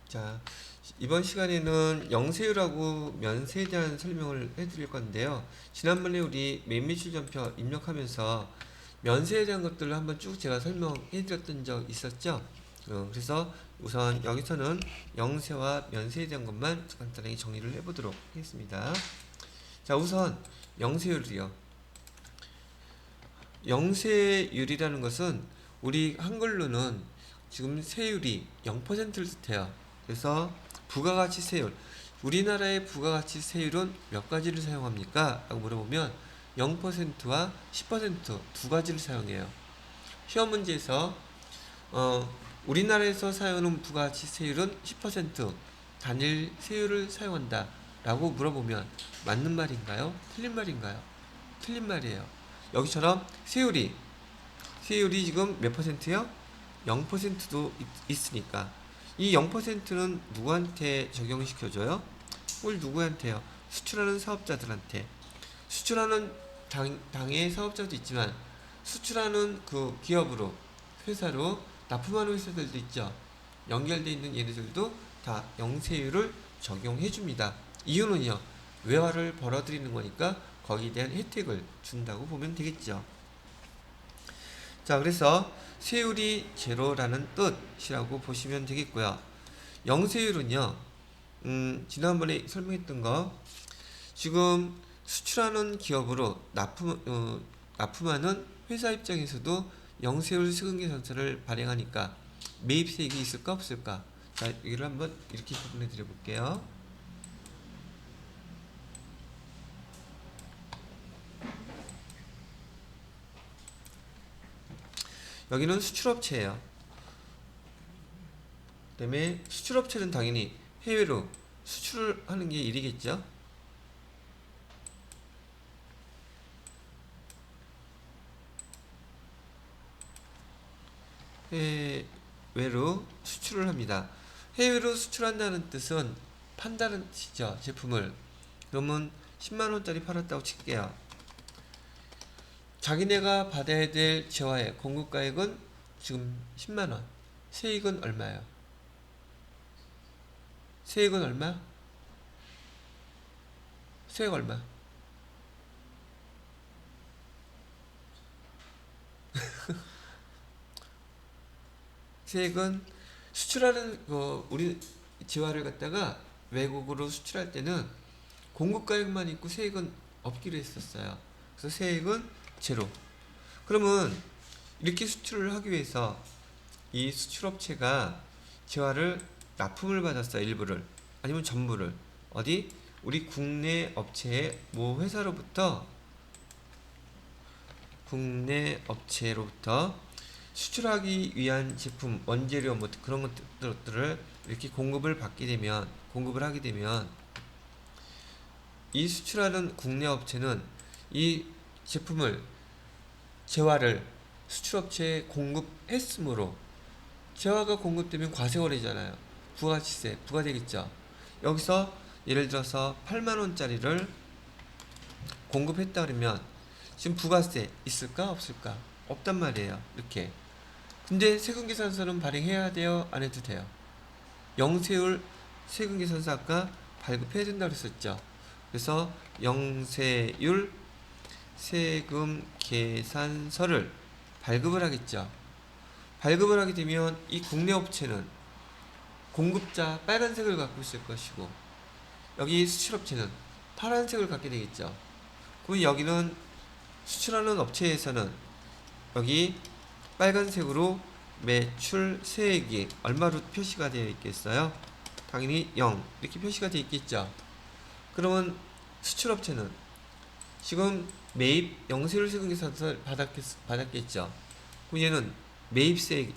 자, 이번 시간에는 영세율하고 면세에 대한 설명을 해드릴 건데요. 지난번에 우리 매매출전표 입력하면서 면세에 대한 것들을 한번 쭉 제가 설명해드렸던 적 있었죠. 그래서 우선 여기서는 영세와 면세에 대한 것만 간단하게 정리를 해보도록 하겠습니다. 자, 우선 영세율이요. 영세율이라는 것은 우리 한글로는 지금 세율이 0%를 뜻해요. 그래서 부가가치세율, 우리나라의 부가가치세율은 몇 가지를 사용합니까? 라고 물어보면 0%와 10%두 가지를 사용해요. 시험 문제에서 우리나라에서 사용하는 부가가치세율은 10% 단일 세율을 사용한다 라고 물어보면 맞는 말인가요? 틀린 말인가요? 틀린 말이에요. 여기처럼 세율이 지금 몇 퍼센트요? 0%도 있으니까 이 0%는 누구한테 적용시켜줘요? 우리 누구한테요? 수출하는 사업자들한테. 수출하는 당의 사업자도 있지만 수출하는 그 기업으로 회사로 납품하는 회사들도 있죠. 연결되어 있는 얘네들도 다 영세율을 적용해 줍니다. 이유는요, 외화를 벌어들이는 거니까 거기에 대한 혜택을 준다고 보면 되겠죠. 자, 그래서 세율이 제로라는 뜻이라고 보시면 되겠고요. 영세율은요, 지난번에 설명했던 거, 지금 수출하는 기업으로 납품하는 회사 입장에서도 영세율 세금계산서를 발행하니까 매입세액이 있을까 없을까? 자, 이걸 한번 이렇게 구분해 드려 볼게요. 여기는 수출업체예요. 그다음에 수출업체는 당연히 해외로 수출을 하는 게 일이겠죠. 해외로 수출을 합니다. 해외로 수출한다는 뜻은 판다는 뜻이죠. 제품을. 그러면 10만원짜리 팔았다고 칠게요. 자기네가 받아야 될 재화의 공급가액은 지금 10만원. 세액은 얼마예요? 세액은 얼마? 세액 얼마? 세액은 수출하는 우리 재화를 갖다가 외국으로 수출할 때는 공급가액만 있고 세액은 없기로 했었어요. 그래서 세액은 제로. 그러면 이렇게 수출을 하기 위해서 이 수출업체가 재화를 납품을 받았어요. 일부를 아니면 전부를 어디 우리 국내 업체의 모 회사로부터 수출하기 위한 제품, 원재료 뭐 그런 것들을 이렇게 공급을 하게 되면 이 수출하는 국내 업체는 이 제품을 재화를 수출업체에 공급했으므로 재화가 공급되면 과세거래잖아요. 부가가치세 부과되겠죠. 여기서 예를 들어서 8만원짜리를 공급했다 그러면 지금 부가세 있을까 없을까? 없단 말이에요. 이렇게. 근데 세금계산서는 발행해야 돼요? 안 해도 돼요? 영세율 세금계산서 아까 발급해야 된다고 했었죠. 그래서 영세율 세금계산서를 발급을 하겠죠. 발급을 하게 되면 이 국내 업체는 공급자 빨간색을 갖고 있을 것이고 여기 수출업체는 파란색을 갖게 되겠죠. 그럼 여기는 수출하는 업체에서는 여기 빨간색으로 매출 세액이 얼마로 표시가 되어 있겠어요? 당연히 0 이렇게 표시가 되어 있겠죠. 그러면 수출업체는 지금 매입 영세율 세금계산서를 받았겠죠. 그럼 얘는 매입세액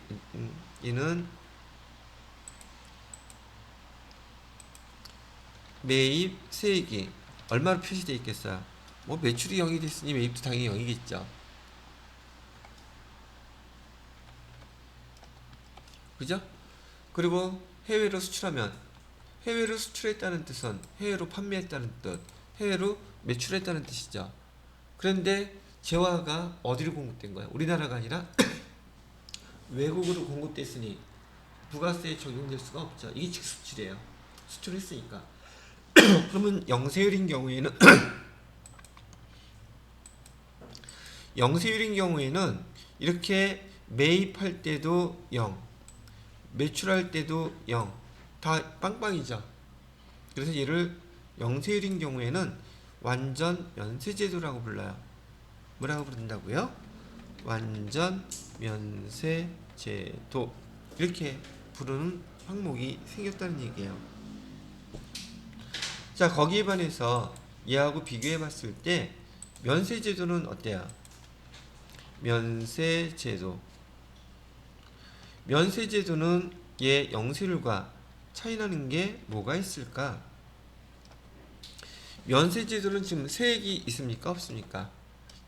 얘는 매입 세액이 얼마로 표시되어 있겠어요? 뭐 매출이 0이 됐으니 매입도 당연히 0이겠죠. 그죠? 그리고 해외로 수출하면 해외로 수출했다는 뜻은 해외로 판매했다는 뜻, 해외로 매출했다는 뜻이죠. 그런데 재화가 어디로 공급된 거야? 우리나라가 아니라 외국으로 공급됐으니 부가세에 적용될 수가 없죠. 이게 직수출이에요. 수출했으니까. 그러면 영세율인 경우에는 영세율인 경우에는 이렇게 매입할 때도 0, 매출할 때도 0, 다 빵빵이죠. 그래서 얘를 영세율인 경우에는 완전 면세제도라고 불러요. 뭐라고 부른다고요? 완전 면세제도, 이렇게 부르는 항목이 생겼다는 얘기예요. 자, 거기에 반해서 얘하고 비교해 봤을 때 면세제도는 어때요? 면세제도는 얘 영세율과 차이나는 게 뭐가 있을까? 면세제도는 지금 세액이 있습니까? 없습니까?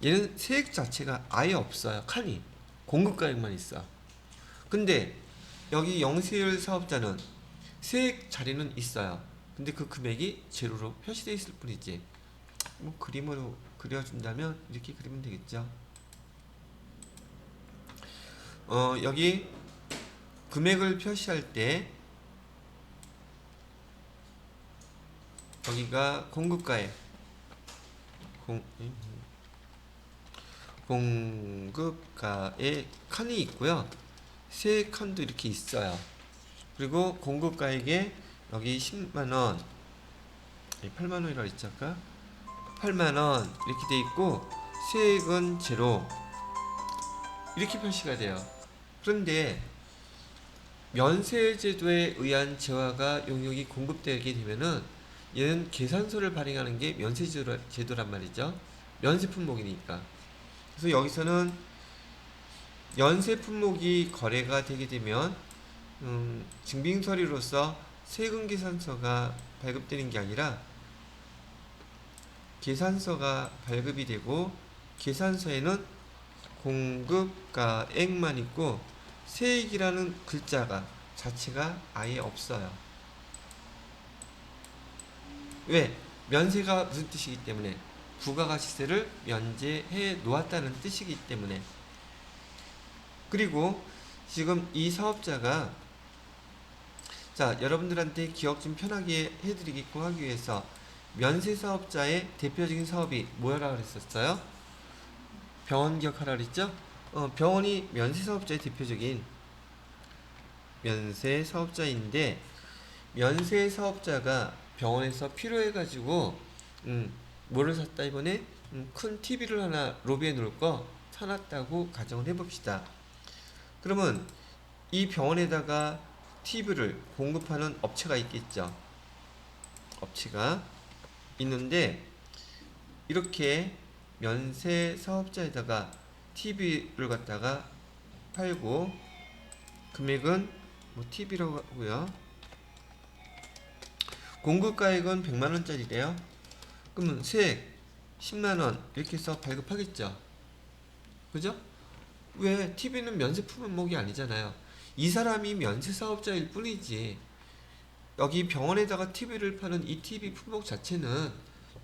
얘는 세액 자체가 아예 없어요. 칸이 공급가액만 있어. 근데 여기 영세율 사업자는 세액 자리는 있어요. 근데 그 금액이 제로로 표시되어 있을 뿐이지. 뭐 그림으로 그려준다면 이렇게 그리면 되겠죠. 여기 금액을 표시할 때 여기가 공급가액, 공급가액 칸이 있고요. 세액 칸도 이렇게 있어요. 그리고 공급가액에 여기 10만원, 8만원이라고 했지 아까? 8만원 이렇게 돼 있고 세액은 제로, 이렇게 표시가 돼요. 그런데 면세제도에 의한 재화가 용역이 공급되게 되면은 얘는 계산서를 발행하는 게 면세제도란 말이죠. 면세품목이니까. 그래서 여기서는 면세품목이 거래가 되게 되면 증빙서류로서 세금계산서가 발급되는 게 아니라 계산서가 발급이 되고 계산서에는 공급가액만 있고 세액이라는 글자가 자체가 아예 없어요. 왜? 면세가 무슨 뜻이기 때문에? 부가가치세를 면제해 놓았다는 뜻이기 때문에. 그리고 지금 이 사업자가, 자, 여러분들한테 기억 좀 편하게 해드리게끔 하기 위해서 면세 사업자의 대표적인 사업이 뭐라 그랬었어요? 병원 기억하라 그랬죠? 병원이 면세 사업자의 대표적인 면세 사업자인데, 면세 사업자가 병원에서 필요해가지고 뭐를 샀다 이번에? 큰 TV를 하나 로비에 놓을 거 사놨다고 가정을 해봅시다. 그러면 이 병원에다가 TV를 공급하는 업체가 있겠죠. 업체가 있는데 이렇게 면세 사업자에다가 TV를 갖다가 팔고 금액은 뭐 TV라고 하고요. 공급가액은 100만원짜리래요. 그러면 세액 10만원 이렇게 해서 발급하겠죠. 그죠? 왜? TV는 면세 품목이 아니잖아요. 이 사람이 면세 사업자일 뿐이지 여기 병원에다가 TV를 파는 이 TV 품목 자체는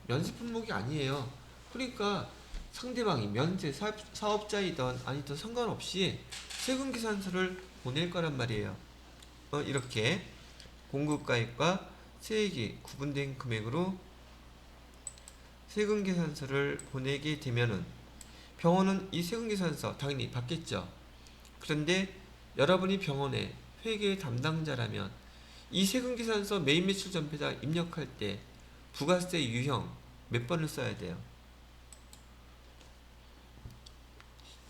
면세 품목이 아니에요. 그러니까 상대방이 면세 사업자이든 아니든 상관없이 세금 계산서를 보낼 거란 말이에요. 이렇게 공급가액과 세액이 구분된 금액으로 세금 계산서를 보내게 되면은 병원은 이 세금 계산서 당연히 받겠죠. 그런데 여러분이 병원의 회계 담당자라면 이 세금 계산서 매입 매출 전폐자 입력할 때 부가세 유형 몇 번을 써야 돼요?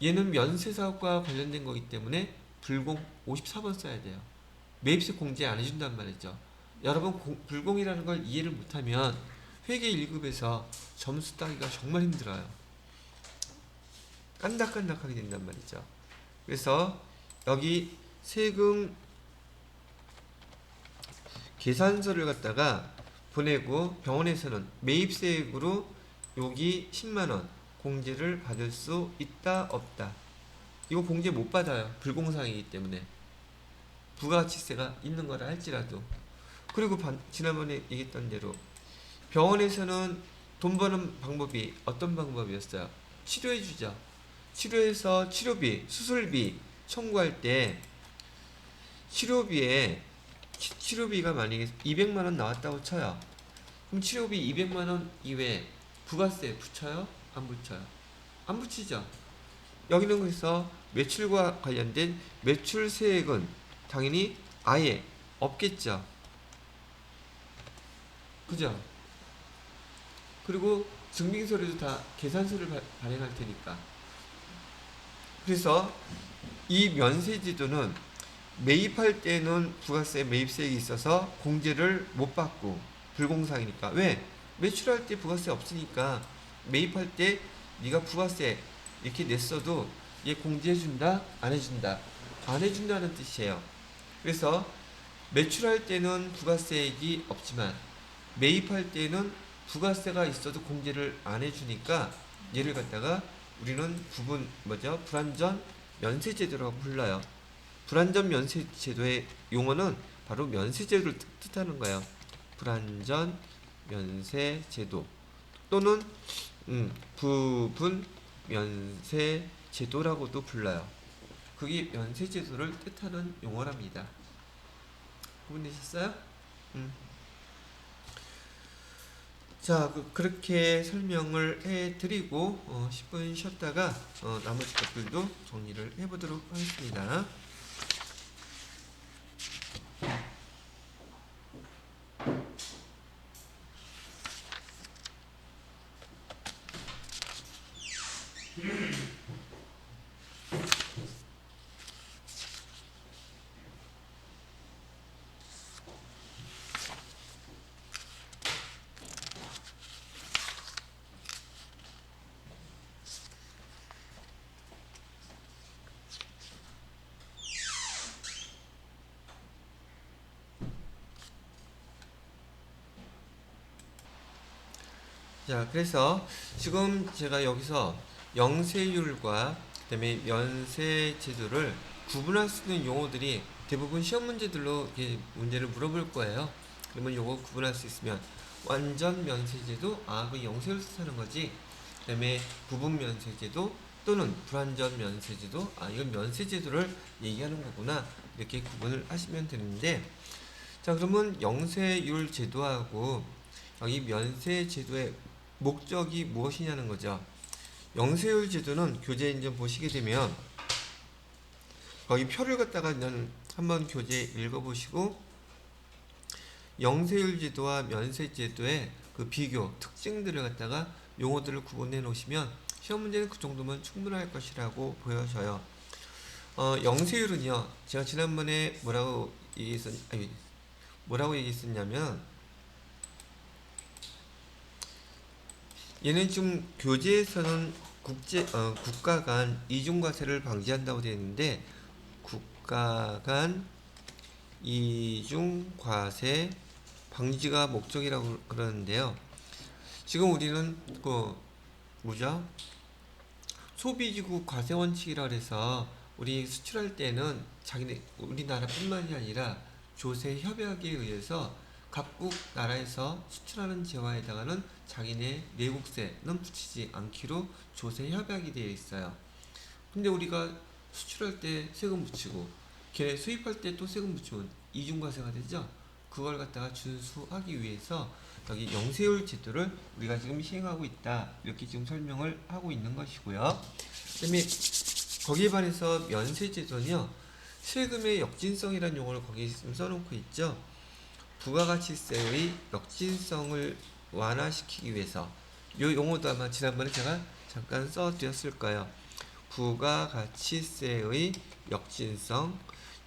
얘는 면세 사업과 관련된 거기 때문에 불공 54번 써야 돼요. 매입세 공제 안 해준단 말이죠. 여러분 불공이라는 걸 이해를 못하면 회계 1급에서 점수 따기가 정말 힘들어요. 깐닥깐닥하게 된단 말이죠. 그래서 여기 세금 계산서를 갖다가 보내고 병원에서는 매입세액으로 여기 10만원 공제를 받을 수 있다 없다. 이거 공제 못 받아요. 불공사이기 때문에. 부가가치세가 있는 거라 할지라도. 그리고 지난번에 얘기했던 대로 병원에서는 돈 버는 방법이 어떤 방법이었어요? 치료해주죠. 치료해서 치료비, 수술비 청구할 때 치료비가 만약에 200만 원 나왔다고 쳐요. 그럼 치료비 200만 원 이외에 부가세 붙여요? 안 붙여요? 안 붙이죠. 여기는 그래서 매출과 관련된 매출세액은 당연히 아예 없겠죠. 그죠? 그리고 증빙서류도 다 계산서를 발행할 테니까. 그래서 이 면세제도는 매입할 때는 부가세 매입세액이 있어서 공제를 못 받고 불공상이니까. 왜? 매출할 때 부가세 없으니까 매입할 때 네가 부가세 이렇게 냈어도 얘 공제해준다? 안 해준다? 안 해준다는 뜻이에요. 그래서 매출할 때는 부가세액이 없지만 매입할 때는 부가세가 있어도 공제를 안 해주니까 얘를 갖다가 우리는 불완전 면세제도라고 불러요. 불완전 면세제도의 용어는 바로 면세제도를 뜻하는 거예요. 불완전 면세제도 또는 부분 면세제도라고도 불러요. 그게 면세제도를 뜻하는 용어랍니다. 구분되셨어요? 자, 그렇게 설명을 해드리고 10분 쉬었다가 나머지 것들도 정리를 해보도록 하겠습니다. 자, 그래서 지금 제가 여기서 영세율과 그다음에 면세제도를 구분할 수 있는 용어들이 대부분 시험 문제들로 이렇게 문제를 물어볼 거예요. 그러면 요거 구분할 수 있으면 완전 면세제도, 그 영세율 뜻하는 거지. 그다음에 부분 면세제도 또는 불완전 면세제도, 이건 면세제도를 얘기하는 거구나. 이렇게 구분을 하시면 되는데, 자, 그러면 영세율 제도하고 여기 면세제도의 목적이 무엇이냐는 거죠. 영세율 제도는 교재 이제 보시게 되면 거기 표를 갖다가 한번 교재 읽어보시고 영세율 제도와 면세 제도의 그 비교 특징들을 갖다가 용어들을 구분해 놓으시면 시험 문제는 그 정도면 충분할 것이라고 보여져요. 영세율은요, 제가 지난번에 뭐라고 얘기했었냐면 얘는 좀 교재에서는 국가 간 이중과세를 방지한다고 되어 있는데 국가 간 이중과세 방지가 목적이라고 그러는데요. 지금 우리는 소비지구 과세원칙이라 해서 우리 수출할 때는 우리나라뿐만이 아니라 조세 협약에 의해서 각국 나라에서 수출하는 재화에다가는 자기네 내국세는 붙이지 않기로 조세 협약이 되어 있어요. 근데 우리가 수출할 때 세금 붙이고 걔네 수입할 때 또 세금 붙이면 이중과세가 되죠. 그걸 갖다가 준수하기 위해서 여기 영세율 제도를 우리가 지금 시행하고 있다, 이렇게 지금 설명을 하고 있는 것이고요. 그다음에 거기에 반해서 면세제도는요, 세금의 역진성이라는 용어를 거기에 지금 써놓고 있죠. 부가가치세의 역진성을 완화시키기 위해서, 이 용어도 아마 지난번에 제가 잠깐 써드렸을 거예요. 부가가치세의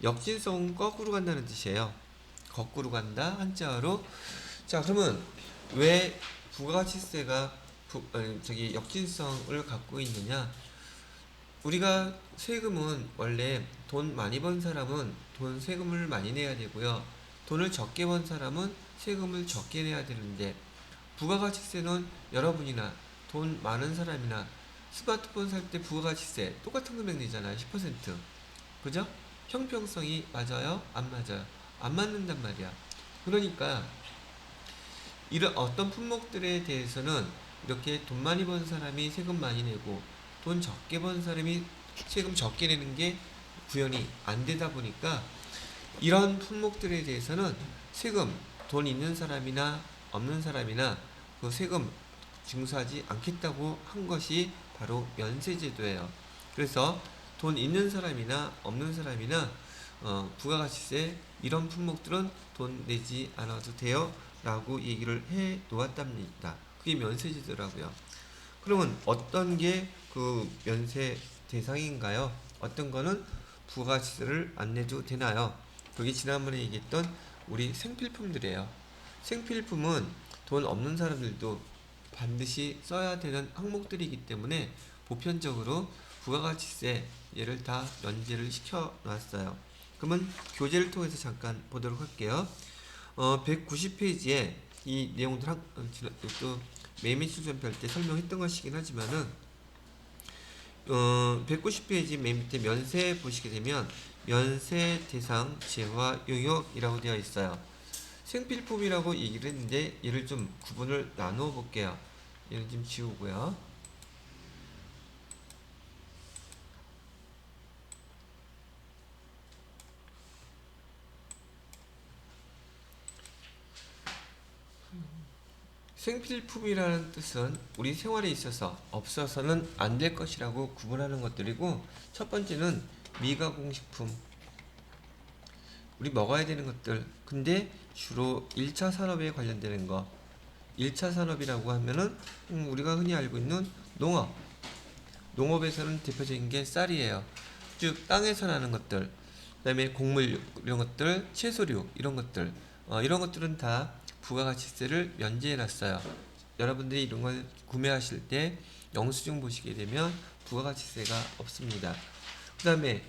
역진성은 거꾸로 간다는 뜻이에요. 거꾸로 간다, 한자어로. 자, 그러면 왜 부가가치세가 역진성을 갖고 있느냐? 우리가 세금은 원래 돈 많이 번 사람은 세금을 많이 내야 되고요. 돈을 적게 번 사람은 세금을 적게 내야 되는데, 부가가치세는 여러분이나 돈 많은 사람이나 스마트폰 살 때 부가가치세 똑같은 금액 내잖아요. 10%. 그죠? 형평성이 맞아요? 안 맞아요? 안 맞는단 말이야. 그러니까 이런 어떤 품목들에 대해서는 이렇게 돈 많이 번 사람이 세금 많이 내고 돈 적게 번 사람이 세금 적게 내는 게 구현이 안 되다 보니까 이런 품목들에 대해서는 세금, 돈 있는 사람이나 없는 사람이나 그 세금 징수하지 않겠다고 한 것이 바로 면세제도예요. 그래서 돈 있는 사람이나 없는 사람이나 부가가치세 이런 품목들은 돈 내지 않아도 돼요 라고 얘기를 해 놓았답니다. 그게 면세제도라고요. 그러면 어떤 게 그 면세 대상인가요? 어떤 거는 부가가치세를 안 내도 되나요? 그게 지난번에 얘기했던 우리 생필품들이에요. 생필품은 돈 없는 사람들도 반드시 써야 되는 항목들이기 때문에 보편적으로 부가가치세 얘를 다 면제를 시켜 놨어요. 그러면 교재를 통해서 잠깐 보도록 할게요. 190페이지에 이 내용들 또 매매실전별 때 설명했던 것이긴 하지만은 190페이지 맨 밑에 면세 보시게 되면 면세 대상 재화 용역이라고 되어 있어요. 생필품이라고 얘기를 했는데 얘를 좀 구분을 나누어 볼게요. 얘는 좀 지우고요. 생필품이라는 뜻은 우리 생활에 있어서 없어서는 안 될 것이라고 구분하는 것들이고, 첫 번째는 미가공식품, 우리 먹어야 되는 것들. 근데 주로 1차 산업에 관련되는 거. 1차 산업이라고 하면은 우리가 흔히 알고 있는 농업. 농업에서는 대표적인 게 쌀이에요. 즉 땅에서 나는 것들. 그다음에 곡물 이런 것들, 채소류 이런 것들. 이런 것들은 다 부가가치세를 면제해 놨어요. 여러분들이 이런 걸 구매하실 때 영수증 보시게 되면 부가가치세가 없습니다. 그 다음에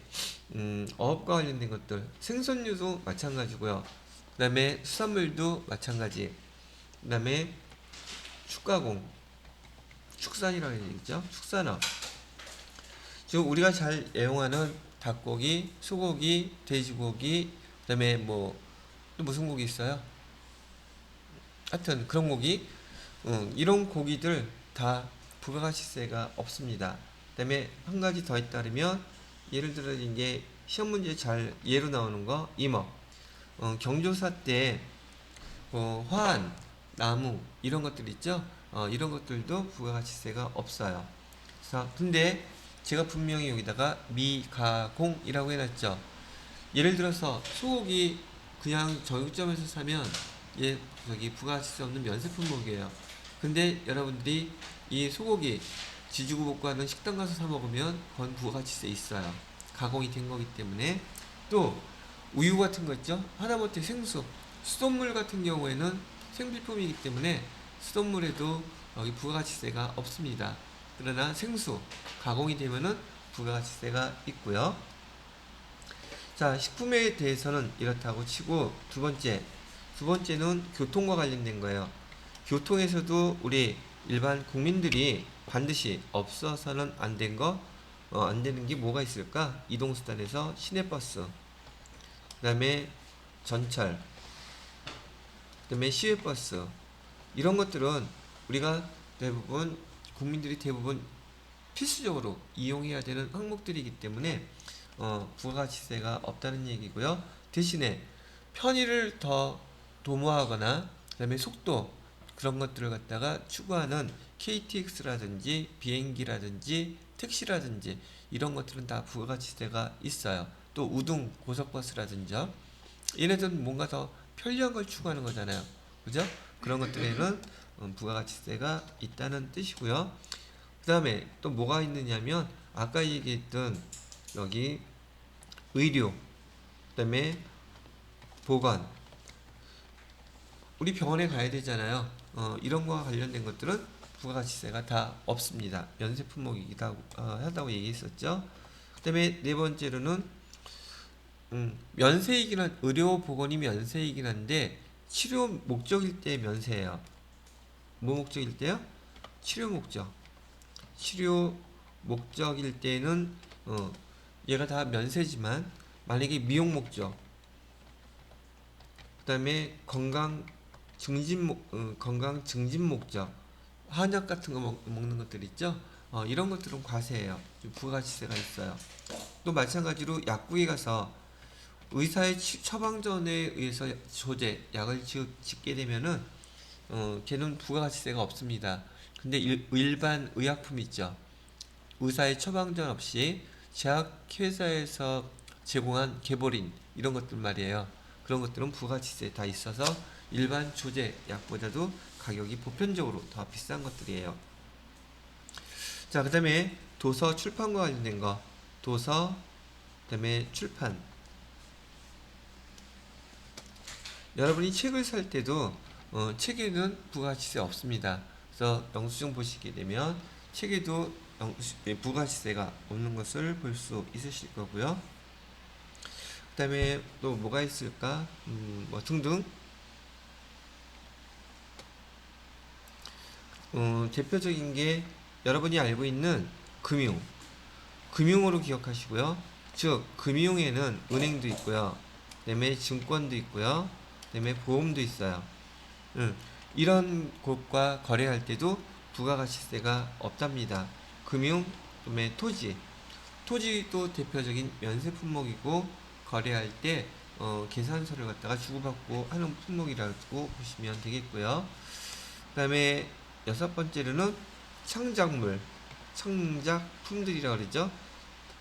어업과 관련된 것들, 생선류도 마찬가지고요. 그 다음에 수산물도 마찬가지. 그 다음에 축가공, 축산이라고 얘기죠. 축산업. 즉 우리가 잘 애용하는 닭고기, 소고기, 돼지고기, 그 다음에 뭐 또 무슨 고기 있어요? 하여튼 그런 고기, 이런 고기들 다 부가가치세가 없습니다. 그 다음에 한 가지 더 있다면, 예를 들어 이제 시험 문제 잘 예로 나오는 거 임업, 경조사 때 화환, 나무 이런 것들 있죠. 이런 것들도 부가가치세가 없어요. 그래서 근데 제가 분명히 여기다가 미가공이라고 해놨죠. 예를 들어서 소고기 그냥 정육점에서 사면 저기 부가가치세 없는 면세 품목이에요. 근데 여러분들이 이 소고기 지주구복구 하는 식당 가서 사 먹으면 그건 부가가치세 있어요. 가공이 된 거기 때문에. 또 우유 같은 거 있죠. 하다못해 생수, 수돗물 같은 경우에는 생필품이기 때문에 수돗물에도 여기 부가가치세가 없습니다. 그러나 생수 가공이 되면은 부가가치세가 있고요. 자, 식품에 대해서는 이렇다고 치고, 두 번째는 교통과 관련된 거예요. 교통에서도 우리 일반 국민들이 반드시 없어서는 안 되는 게 뭐가 있을까? 이동수단에서 시내버스, 그 다음에 전철, 그 다음에 시외버스, 이런 것들은 우리가 국민들이 대부분 필수적으로 이용해야 되는 항목들이기 때문에 부가가치세가 없다는 얘기고요. 대신에 편의를 더 도모하거나 그다음에 속도 그런 것들을 갖다가 추구하는 KTX라든지 비행기라든지 택시라든지 이런 것들은 다 부가가치세가 있어요. 또 우등 고속버스라든지 얘네들은 뭔가 더 편리한 걸 추구하는 거잖아요. 그죠? 그런 것들에는 부가가치세가 있다는 뜻이고요. 그 다음에 또 뭐가 있느냐면 아까 얘기했던 여기 의료, 그 다음에 보건, 우리 병원에 가야 되잖아요. 이런 거와 관련된 것들은 부가가치세가 다 없습니다. 면세 품목이기도 하다고 얘기했었죠. 그 다음에 네 번째로는 면세이긴 한 의료 보건이 면세이긴 한데 치료 목적일 때 면세예요. 뭐 목적일 때요? 치료 목적. 치료 목적일 때는 얘가 다 면세지만 만약에 미용 목적, 그 다음에 건강 증진 목적, 한약 같은 거 먹는 것들 있죠. 이런 것들은 과세예요. 부가가치세가 있어요. 또 마찬가지로 약국에 가서 의사의 처방전에 의해서 조제, 약을 짓게 되면은 걔는 부가가치세가 없습니다. 근데 일반 의약품 있죠. 의사의 처방전 없이 제약회사에서 제공한 개보린 이런 것들 말이에요. 그런 것들은 부가가치세 다 있어서 일반 조제 약보다도 가격이 보편적으로 더 비싼 것들이에요. 자, 그 다음에 도서 출판과 관련된 거. 도서, 그 다음에 출판. 여러분이 책을 살 때도 책에는 부가가치세 없습니다. 그래서 영수증 보시게 되면 책에도 부가가치세가 없는 것을 볼 수 있으실 거고요. 그 다음에 또 뭐가 있을까? 뭐 등등. 대표적인 게 여러분이 알고 있는 금융으로 기억하시고요. 즉 금융에는 은행도 있고요. 그다음에 증권도 있고요. 그다음에 보험도 있어요. 이런 곳과 거래할 때도 부가가치세가 없답니다. 금융, 그다음에 토지도 대표적인 면세 품목이고 거래할 때 계산서를 갖다가 주고받고 하는 품목이라고 보시면 되겠고요. 그다음에 여섯 번째로는 창작품들이라고 그러죠.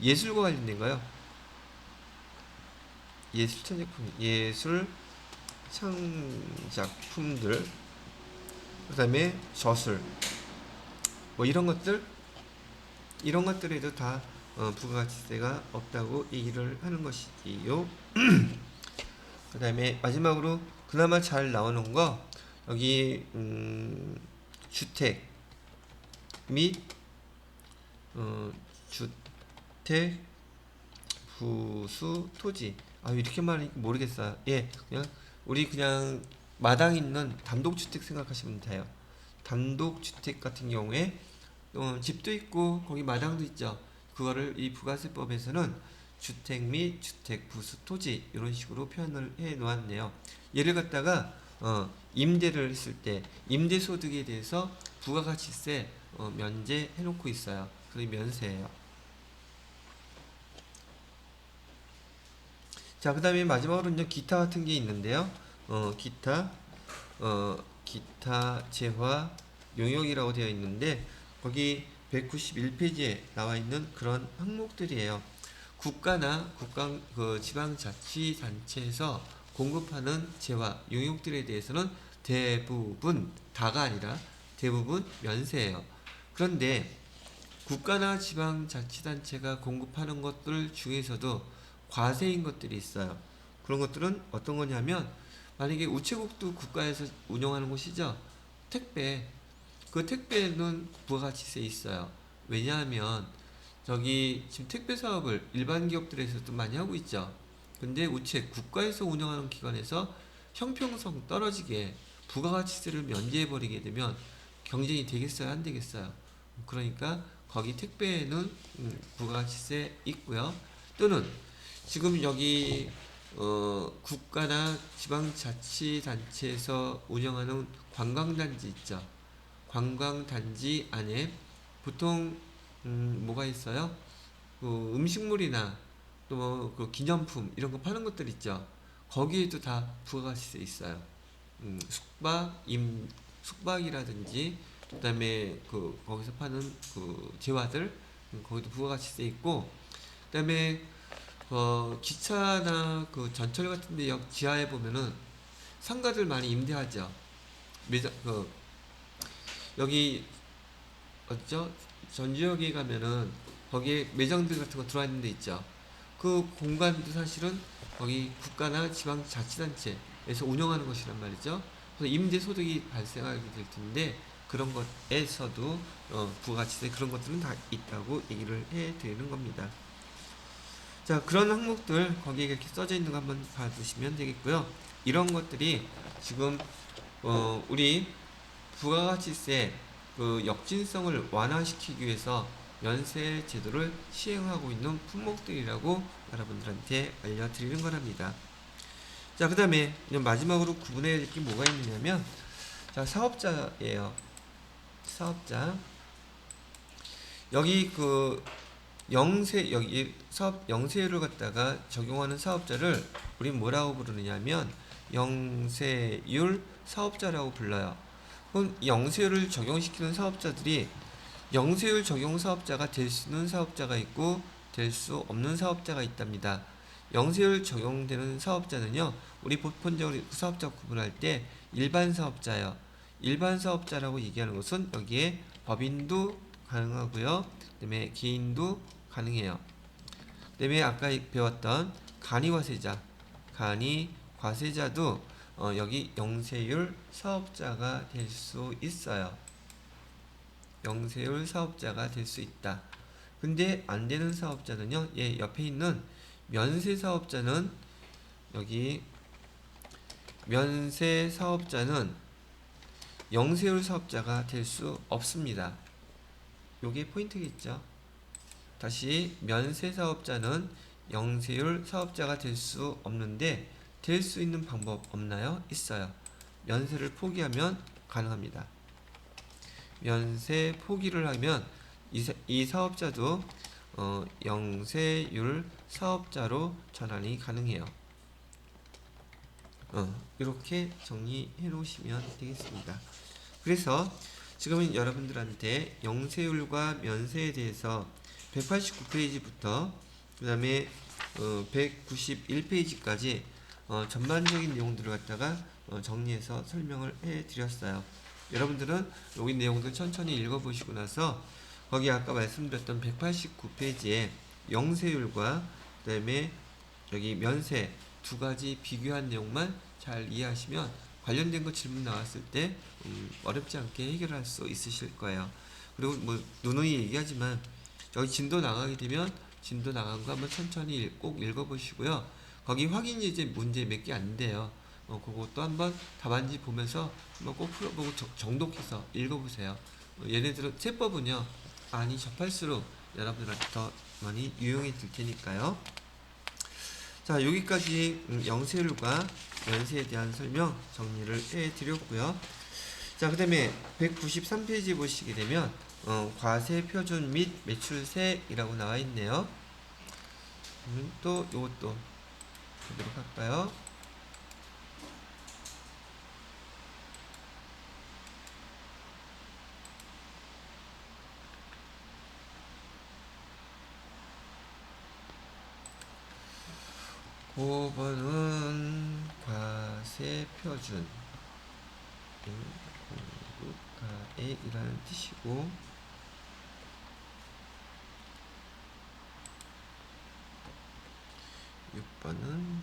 예술과 관련된 거요. 예술 창작품들, 그 다음에 저술, 뭐 이런 것들에도 다 부가가치세가 없다고 얘기를 하는 것이지요. 그 다음에 마지막으로 그나마 잘 나오는 거 여기 주택 및 주택 부수 토지. 이렇게 말하니까 모르겠어요. 예, 그냥 마당 있는 단독주택 생각하시면 돼요. 단독주택 같은 경우에 집도 있고 거기 마당도 있죠. 그거를 이 부가세법에서는 주택 및 주택 부수 토지 이런 식으로 표현을 해 놓았네요. 예를 갖다가 임대를 했을 때 임대소득에 대해서 부가가치세 면제해 놓고 있어요. 그게 면세예요. 자, 그 다음에 마지막으로 이제 기타 같은 게 있는데요. 기타 재화 용역이라고 되어 있는데 거기 191페이지에 나와 있는 그런 항목들이에요. 국가나 지방자치단체에서 공급하는 재화 용역들에 대해서는 대부분 다가 아니라 대부분 면세예요. 그런데 국가나 지방자치단체가 공급하는 것들 중에서도 과세인 것들이 있어요. 그런 것들은 어떤 거냐면 만약에 우체국도 국가에서 운영하는 곳이죠. 그 택배는 부가가치세 있어요. 왜냐하면 저기 지금 택배 사업을 일반 기업들에서도 많이 하고 있죠. 근데 국가에서 운영하는 기관에서 형평성 떨어지게 부가가치세를 면제해버리게 되면 경쟁이 되겠어요? 안 되겠어요? 그러니까 거기 택배에는 부가가치세 있고요. 또는 지금 여기 국가나 지방자치단체에서 운영하는 관광단지 있죠. 관광단지 안에 보통 뭐가 있어요? 음식물이나 또 그 기념품 이런 거 파는 것들 있죠. 거기에도 다 부가가치세 있어요. 숙박이라든지 그다음에 거기서 파는 재화들 거기도 부가가치세 있고 그다음에 기차나 전철 같은 데 역 지하에 보면은 상가들 많이 임대하죠. 여기 어디죠? 전주역에 가면은 거기에 매장들 같은 거 들어와 있는 데 있죠. 그 공간도 사실은 거기 국가나 지방자치단체에서 운영하는 것이란 말이죠. 그래서 임대 소득이 발생하게 될 텐데 그런 것에서도 부가가치세 그런 것들은 다 있다고 얘기를 해 드리는 겁니다. 자, 그런 항목들 거기에 이렇게 써져 있는 거 한번 봐주시면 되겠고요. 이런 것들이 지금 우리 부가가치세 역진성을 완화시키기 위해서 면세 제도를 시행하고 있는 품목들이라고 여러분들한테 알려드리는 거랍니다. 자, 그 다음에 마지막으로 구분해야 될 게 뭐가 있느냐면 자, 사업자예요. 사업자. 여기 영세 여기 사업 영세율을 갖다가 적용하는 사업자를 우리 뭐라고 부르느냐면 영세율 사업자라고 불러요. 그럼 영세율을 적용시키는 사업자들이 영세율 적용 사업자가 될 수 있는 사업자가 있고 될 수 없는 사업자가 있답니다. 영세율 적용되는 사업자는요, 우리 보편적으로 사업자 구분할 때 일반 사업자예요. 일반 사업자라고 얘기하는 것은 여기에 법인도 가능하고요, 그다음에 개인도 가능해요. 그다음에 아까 배웠던 간이과세자, 간이과세자도 여기 영세율 사업자가 될 수 있어요. 영세율 사업자가 될 수 있다. 근데 안 되는 사업자는요, 예, 옆에 있는 면세 사업자는 여기 면세 사업자는 영세율 사업자가 될 수 없습니다. 요게 포인트겠죠. 다시 면세 사업자는 영세율 사업자가 될 수 없는데 될 수 있는 방법 없나요? 있어요. 면세를 포기하면 가능합니다. 면세 포기를 하면 이 사업자도 영세율 사업자로 전환이 가능해요. 이렇게 정리해 놓으시면 되겠습니다. 그래서 지금은 여러분들한테 영세율과 면세에 대해서 189페이지부터 그 다음에 191페이지까지 전반적인 내용들을 갖다가 정리해서 설명을 해 드렸어요. 여러분들은 여기 내용들 천천히 읽어보시고 나서 거기 아까 말씀드렸던 189페이지에 영세율과 그 다음에 여기 면세 두 가지 비교한 내용만 잘 이해하시면 관련된 거 질문 나왔을 때 어렵지 않게 해결할 수 있으실 거예요. 그리고 뭐 누누이 얘기하지만 여기 진도 나가게 되면 진도 나간 거 한번 천천히 꼭 읽어보시고요. 거기 확인 예제 문제 몇 개 안 돼요. 그것도 한번 답안지 보면서 한번 꼭 풀어보고 정독해서 읽어보세요. 얘네들은 세법은요 많이 접할수록 여러분들한테 더 많이 유용해질 테니까요. 자, 여기까지 영세율과 면세에 대한 설명 정리를 해드렸고요. 자, 그 다음에 193페이지 보시게 되면 과세 표준 및 매출세이라고 나와 있네요. 또 이것도 보도록 할까요? 그 5번은 과세 표준 공급가액 이라는 뜻이고, 6번은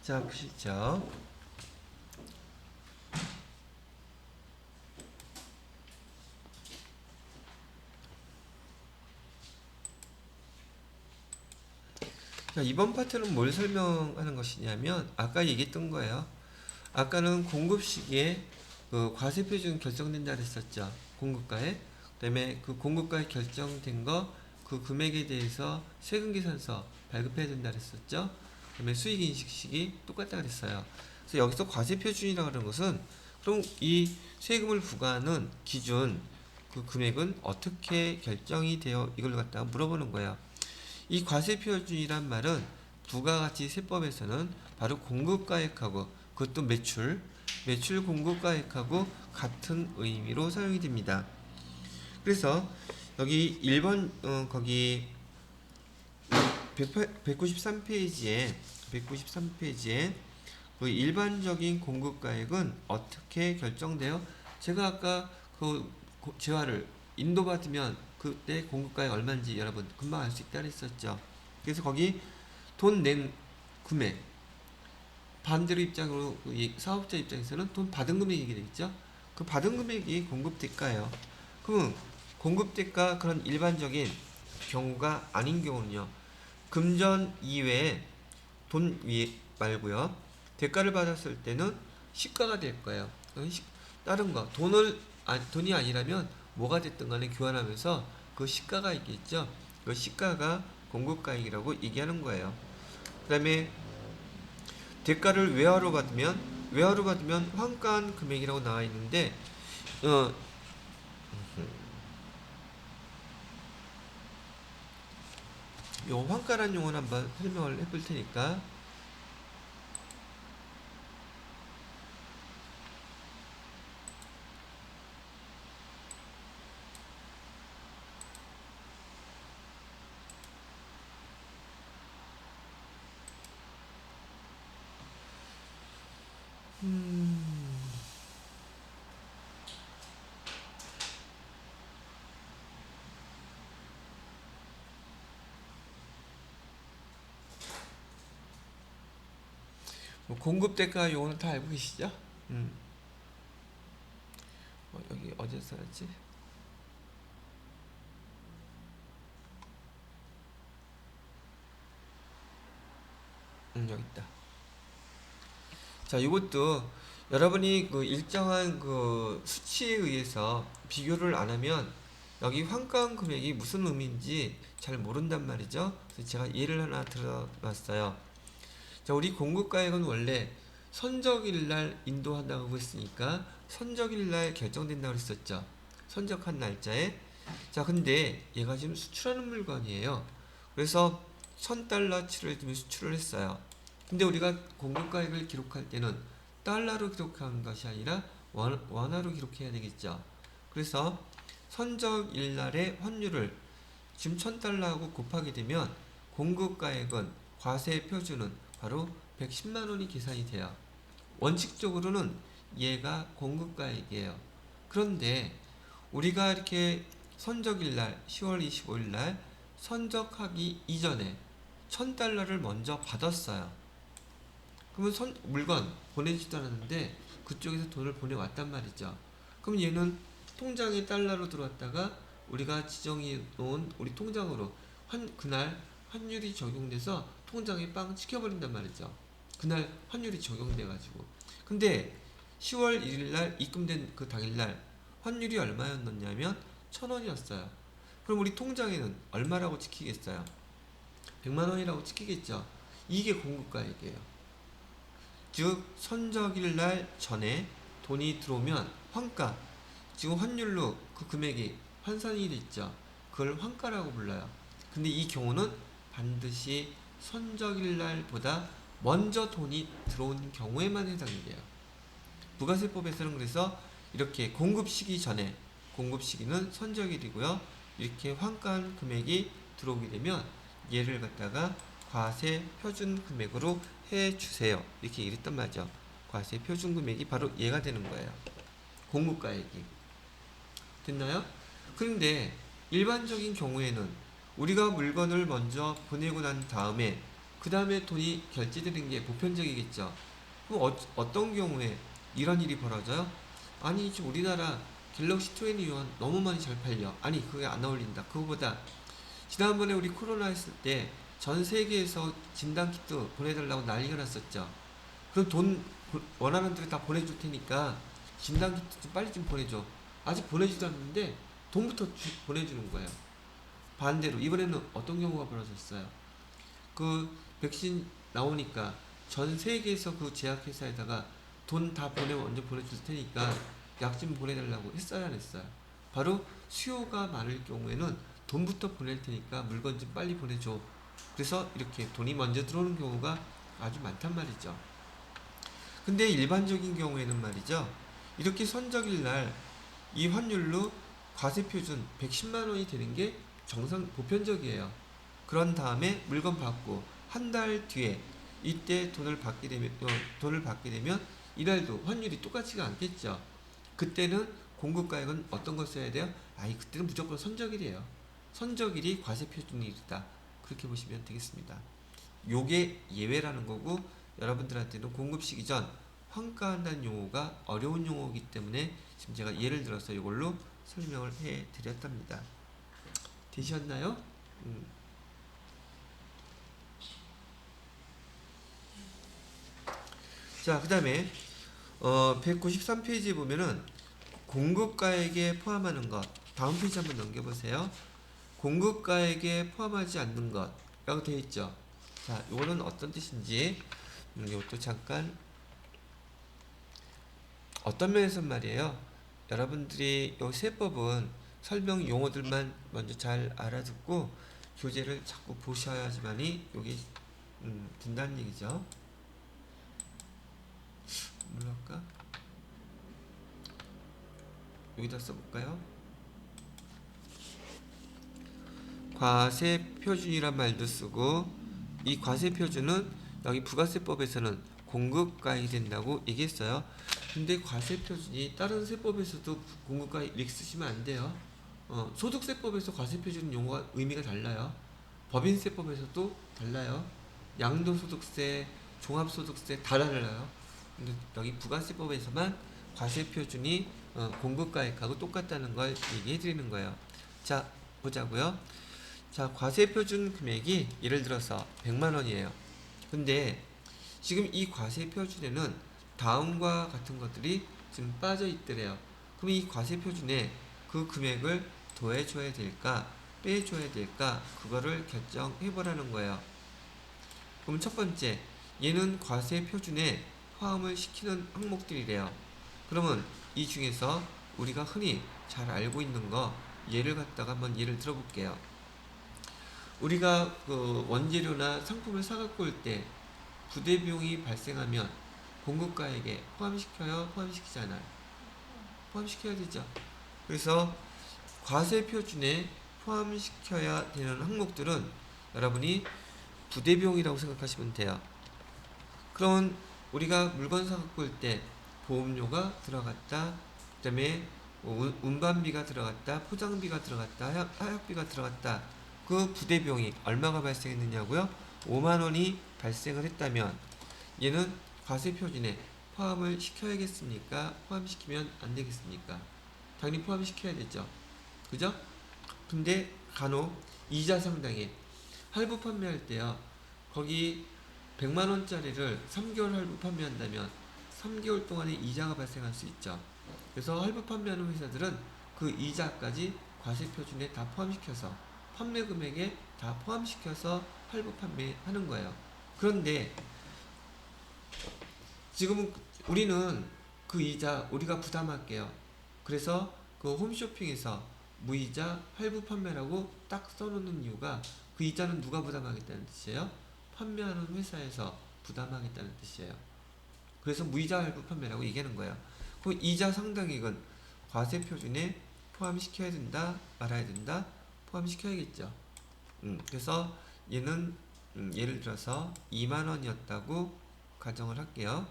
자, 보시죠. 자, 이번 파트는 뭘 설명하는 것이냐면 아까 얘기했던 거예요. 아까는 공급 시기에 그 과세 표준 결정된다 그랬었죠. 공급가에. 그다음에 그 공급가에 결정된 거 그 금액에 대해서 세금 계산서 발급해야 된다 그랬었죠. 그다음에 수익 인식 시기 똑같다 그랬어요. 그래서 여기서 과세 표준이라고 하는 것은 그럼 이 세금을 부과하는 기준 그 금액은 어떻게 결정이 되어 이걸 갖다가 물어보는 거예요. 이 과세 표준이란 말은 부가가치 세법에서는 바로 공급가액하고 그것도 매출 공급가액하고 같은 의미로 사용이 됩니다. 그래서 여기 1번 거기 193페이지에 그 일반적인 공급가액은 어떻게 결정돼요? 제가 아까 그 재화를 인도받으면 그때 공급가액 얼마인지 여러분 금방 알 수 있다 그랬었죠. 그래서 거기 돈 낸 금액, 반대로 입장으로 이 사업자 입장에서는 돈 받은 금액이 되겠죠. 그 받은 금액이 공급 대가예요. 그럼 공급 대가 그런 일반적인 경우가 아닌 경우는요. 금전 이외에 돈 말고요. 대가를 받았을 때는 시가가 될 거예요. 다른 거 돈이 아니라면 뭐가 됐든 간에 교환하면서 그 시가가 있겠죠. 그 시가가 공급가액이라고 얘기하는 거예요. 그 다음에 대가를 외화로 받으면 환가한 금액이라고 나와 있는데 요 환가란 용어를 한번 설명을 해볼 테니까. 뭐 공급 대가 용어는 다 알고 계시죠? 여기 어디에 써놨지? 여기 있다. 자, 이것도 여러분이 그 일정한 그 수치에 의해서 비교를 안 하면 여기 환가한 금액이 무슨 의미인지 잘 모른단 말이죠. 그래서 제가 예를 하나 들어놨어요. 자, 우리 공급가액은 원래 선적일날 인도한다고 했으니까 선적일날 결정된다고 했었죠. 선적한 날짜에. 자, 근데 얘가 지금 수출하는 물건이에요. 그래서 1000달러치를 지금 수출을 했어요. 근데 우리가 공급가액을 기록할 때는 달러로 기록하는 것이 아니라 원화로 기록해야 되겠죠. 그래서 선적일날의 환율을 지금 1000달러하고 곱하게 되면 공급가액은 과세 표준은 바로 110만원이 계산이 돼요. 원칙적으로는 얘가 공급가액이에요. 그런데 우리가 이렇게 선적일날 10월 25일날 선적하기 이전에 1000달러를 먼저 받았어요. 그러면 물건 보내지도 않았는데 그쪽에서 돈을 보내왔단 말이죠. 그럼 얘는 통장에 달러로 들어왔다가 우리가 지정해 놓은 우리 통장으로 그날 환율이 적용돼서 통장에 빵 찍혀버린단 말이죠. 그날 환율이 적용돼가지고. 근데 10월 1일날 입금된 그 당일날 환율이 얼마였느냐면 1000원이었어요. 그럼 우리 통장에는 얼마라고 찍히겠어요? 100만원이라고 찍히겠죠. 이게 공급가액이에요. 즉 선적일날 전에 돈이 들어오면 환가, 지금 환율로 그 금액이 환산이 됐죠. 그걸 환가라고 불러요. 근데 이 경우는 반드시 선적일날보다 먼저 돈이 들어온 경우에만 해당이 돼요. 부가세법에서는 그래서 이렇게 공급 시기 전에, 공급 시기는 선적일이고요. 이렇게 환가한 금액이 들어오게 되면 얘를 갖다가 과세 표준 금액으로 해 주세요. 이렇게 얘기했단 말이죠. 과세 표준 금액이 바로 얘가 되는 거예요. 공급가액이. 됐나요? 그런데 일반적인 경우에는 우리가 물건을 먼저 보내고 난 다음에 그 다음에 돈이 결제되는 게 보편적이겠죠. 그럼 어떤 경우에 이런 일이 벌어져요? 아니 지금 우리나라 갤럭시 21 너무 많이 잘 팔려. 아니 그게 안 어울린다. 그거보다 지난번에 우리 코로나 했을 때 전 세계에서 진단키트 보내달라고 난리가 났었죠. 그럼 돈 원하는 대로 다 보내줄 테니까 진단키트 좀 빨리 좀 보내줘. 아직 보내지도 않는데 돈부터 보내주는 거예요. 반대로 이번에는 어떤 경우가 벌어졌어요? 그 백신 나오니까 전 세계에서 그 제약회사에다가 돈 다 먼저 보내줄 테니까 약 좀 보내달라고 했어야 안 했어요? 바로 수요가 많을 경우에는 돈부터 보낼 테니까 물건 좀 빨리 보내줘. 그래서 이렇게 돈이 먼저 들어오는 경우가 아주 많단 말이죠. 근데 일반적인 경우에는 말이죠. 이렇게 선적일날 이 환율로 과세표준 110만원이 되는 게 보편적이에요. 그런 다음에 물건 받고 한 달 뒤에 이때 돈을 받게 되면 이날도 환율이 똑같지가 않겠죠. 그때는 공급가액은 어떤 걸 써야 돼요? 그때는 무조건 선적일이에요. 선적일이 과세표준일이다. 그렇게 보시면 되겠습니다. 요게 예외라는 거고, 여러분들한테는 공급 시기 전 환가한다는 용어가 어려운 용어이기 때문에 지금 제가 예를 들어서 이걸로 설명을 해 드렸답니다. 되셨나요? 자, 그 다음에 193페이지에 보면은 공급가액에 포함하는 것, 다음 페이지 한번 넘겨보세요. 공급가액에 포함하지 않는 것라고 되어 있죠. 자, 이거는 어떤 뜻인지 이것도 잠깐, 어떤 면에서 말이에요. 여러분들이 이 세법은 설명 용어들만 먼저 잘 알아듣고 교재를 자꾸 보셔야지만이 여기 된다는 얘기죠. 뭘로 할까? 여기다 써볼까요? 과세표준이란 말도 쓰고, 이 과세표준은 여기 부가세법에서는 공급가액이 된다고 얘기했어요. 근데 과세표준이 다른 세법에서도 공급가액 이렇게 쓰시면 안 돼요. 소득세법에서 과세표준 용어가 의미가 달라요. 법인세법에서도 달라요. 양도소득세, 종합소득세 다 달라요. 근데 여기 부가세법에서만 과세표준이 공급가액하고 똑같다는 걸 얘기해 드리는 거예요. 자, 보자고요. 자, 과세표준 금액이 예를 들어서 100만 원이에요. 근데 지금 이 과세표준에는 다음과 같은 것들이 지금 빠져 있더래요. 그럼 이 과세표준에 그 금액을 더해줘야 될까, 빼줘야 될까, 그거를 결정해보라는 거예요. 그럼 첫 번째, 얘는 과세표준에 포함을 시키는 항목들이래요. 그러면 이 중에서 우리가 흔히 잘 알고 있는 거, 예를 갖다가 한번 예를 들어볼게요. 우리가 그 원재료나 상품을 사갖고 올 때 부대 비용이 발생하면 공급가액에 포함시켜요? 포함시키지 않아요? 포함시켜야 되죠. 그래서 과세표준에 포함시켜야 되는 항목들은 여러분이 부대 비용이라고 생각하시면 돼요. 그럼 우리가 물건 사갖고 올 때 보험료가 들어갔다, 그 다음에 운반비가 들어갔다, 포장비가 들어갔다, 하역비가 들어갔다. 그 부대 비용이 얼마가 발생했느냐고요? 5만 원이 발생을 했다면 얘는 과세표준에 포함을 시켜야겠습니까? 포함시키면 안 되겠습니까? 당연히 포함시켜야 되죠. 그죠? 근데 간혹 이자 상당히 할부 판매할 때요. 거기 100만 원짜리를 3개월 할부 판매한다면 3개월 동안에 이자가 발생할 수 있죠. 그래서 할부 판매하는 회사들은 그 이자까지 과세표준에 다 포함시켜서 판매 금액에 다 포함시켜서 할부 판매하는 거예요. 그런데 지금은 우리는 그 이자 우리가 부담할게요. 그래서 그 홈쇼핑에서 무이자 할부 판매라고 딱 써놓는 이유가 그 이자는 누가 부담하겠다는 뜻이에요? 판매하는 회사에서 부담하겠다는 뜻이에요. 그래서 무이자 할부 판매라고 얘기하는 거예요. 그 이자 상당액은 과세표준에 포함시켜야 된다, 말아야 된다, 포함시켜야겠죠. 그래서 얘는 예를 들어서 2만 원이었다고 가정을 할게요.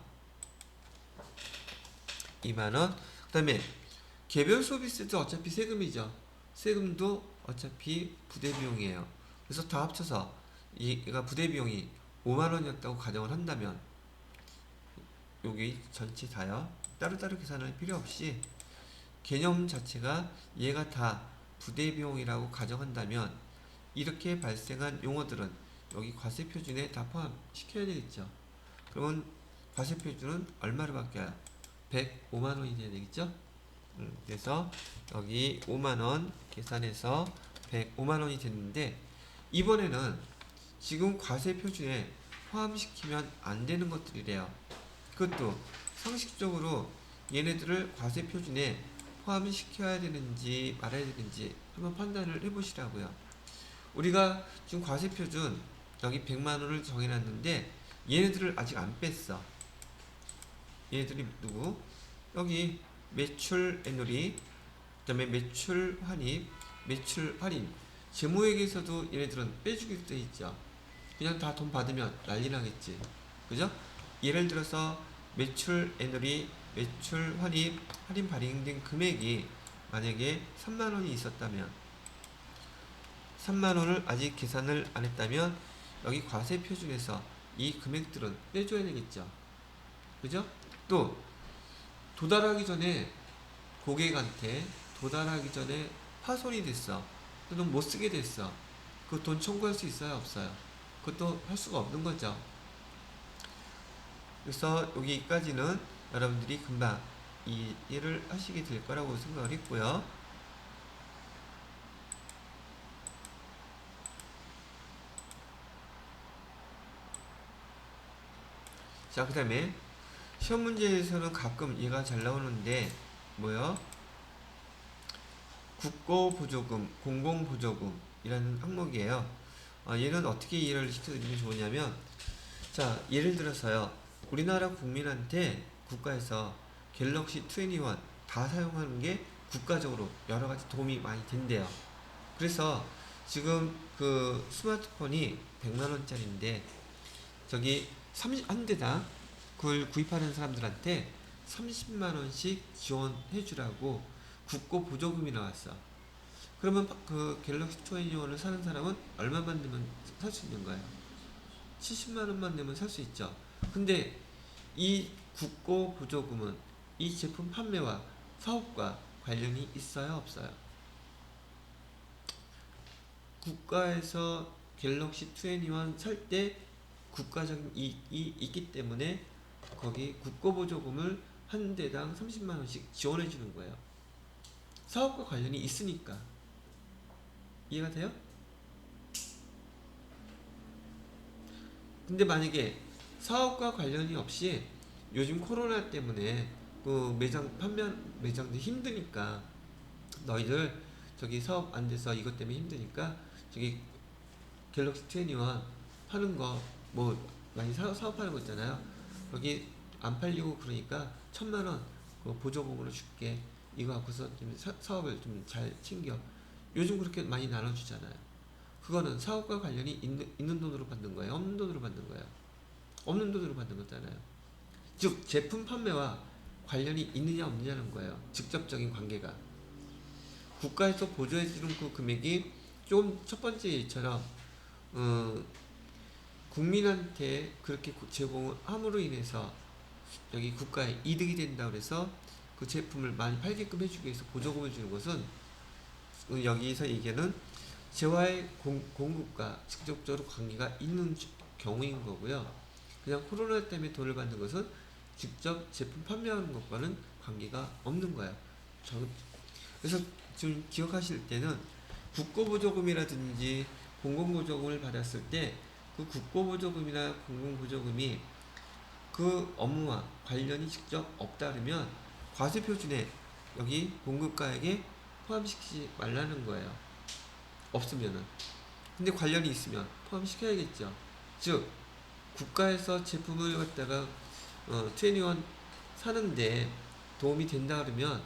2만 원. 그 다음에 개별 서비스도 어차피 세금이죠. 세금도 어차피 부대 비용이에요. 그래서 다 합쳐서 얘가 부대 비용이 5만 원이었다고 가정을 한다면 여기 전체 다요. 따로따로 계산할 필요 없이 개념 자체가 얘가 다 부대 비용이라고 가정한다면 이렇게 발생한 용어들은 여기 과세표준에 다 포함시켜야 되겠죠. 그러면 과세표준은 얼마로 바뀌어요? 105만 원이 돼야 되겠죠? 그래서 여기 5만 원 계산해서 105만 원이 됐는데 이번에는 지금 과세표준에 포함시키면 안 되는 것들이래요. 그것도 상식적으로 얘네들을 과세표준에 포함시켜야 되는지 말아야 되는지 한번 판단을 해보시라고요. 우리가 지금 과세표준 여기 100만원을 정해놨는데 얘네들을 아직 안 뺐어. 얘네들이 누구? 여기 매출 애누리, 그 다음에 매출 환입, 매출 할인, 재무회계에서도 얘네들은 빼주기로 돼 있죠. 그냥 다 돈 받으면 난리 나겠지. 그죠? 예를 들어서 매출 애누리 매출 할인 발행된 금액이 만약에 3만원이 있었다면 3만원을 아직 계산을 안 했다면 여기 과세 표준에서 이 금액들은 빼줘야 되겠죠. 그죠? 또 도달하기 전에 고객한테 도달하기 전에 파손이 됐어. 또는 못 쓰게 됐어. 그 돈 청구할 수 있어요? 없어요? 그것도 할 수가 없는 거죠. 그래서 여기까지는 여러분들이 금방 이해를 하시게 될 거라고 생각을 했고요. 자, 그 다음에 시험 문제에서는 가끔 얘가 잘 나오는데 뭐요? 국고보조금, 공공보조금이라는 항목이에요. 얘는 어떻게 이해를 시켜드리면 좋으냐면, 자, 예를 들어서요, 우리나라 국민한테 국가에서 갤럭시 21 다 사용하는 게 국가적으로 여러 가지 도움이 많이 된대요. 그래서 지금 그 스마트폰이 100만원짜리인데 저기 30한 대당 그걸 구입하는 사람들한테 30만원씩 지원해 주라고 국고 보조금이 나왔어. 그러면 그 갤럭시 21을 사는 사람은 얼마만 내면 살 수 있는 거예요? 70만원만 내면 살 수 있죠. 근데 이 국고 보조금은 이 제품 판매와 사업과 관련이 있어요, 없어요? 국가에서 갤럭시 21 살 때 국가적인 이익이 있기 때문에 거기 국고보조금을 한 대당 30만원씩 지원해 주는 거예요. 사업과 관련이 있으니까. 이해가 돼요? 근데 만약에 사업과 관련이 없이 요즘 코로나 때문에 그 매장도 힘드니까 너희들 저기 사업 안 돼서 이것 때문에 힘드니까 저기 갤럭시 21 파는 거 뭐 많이 사업하는 거 있잖아요. 거기 안 팔리고 그러니까 1,000만원 그 보조금으로 줄게. 이거 갖고서 좀 사업을 좀 잘 챙겨. 요즘 그렇게 많이 나눠주잖아요. 그거는 사업과 관련이 있는 돈으로 받는 거예요? 없는 돈으로 받는 거예요? 없는 돈으로 받는 거잖아요. 즉 제품 판매와 관련이 있느냐 없느냐는 거예요. 직접적인 관계가. 국가에서 보조해주는 그 금액이 좀 첫 번째 예처럼 국민한테 그렇게 제공을 함으로 인해서 여기 국가에 이득이 된다 그래서 그 제품을 많이 팔게끔 해주기 위해서 보조금을 주는 것은 여기서 얘기하는 재화의 공급과 직접적으로 관계가 있는 경우인 거고요. 그냥 코로나 때문에 돈을 받는 것은 직접 제품 판매하는 것과는 관계가 없는 거예요. 그래서 좀 기억하실 때는 국고보조금이라든지 공공보조금을 받았을 때 그 국고보조금이나 공공보조금이 그 업무와 관련이 직접 없다 그러면 과세표준에 여기 공급가액에 포함시키지 말라는 거예요. 없으면은. 근데 관련이 있으면 포함시켜야겠죠. 즉 국가에서 제품을 갖다가 21 사는데 도움이 된다 그러면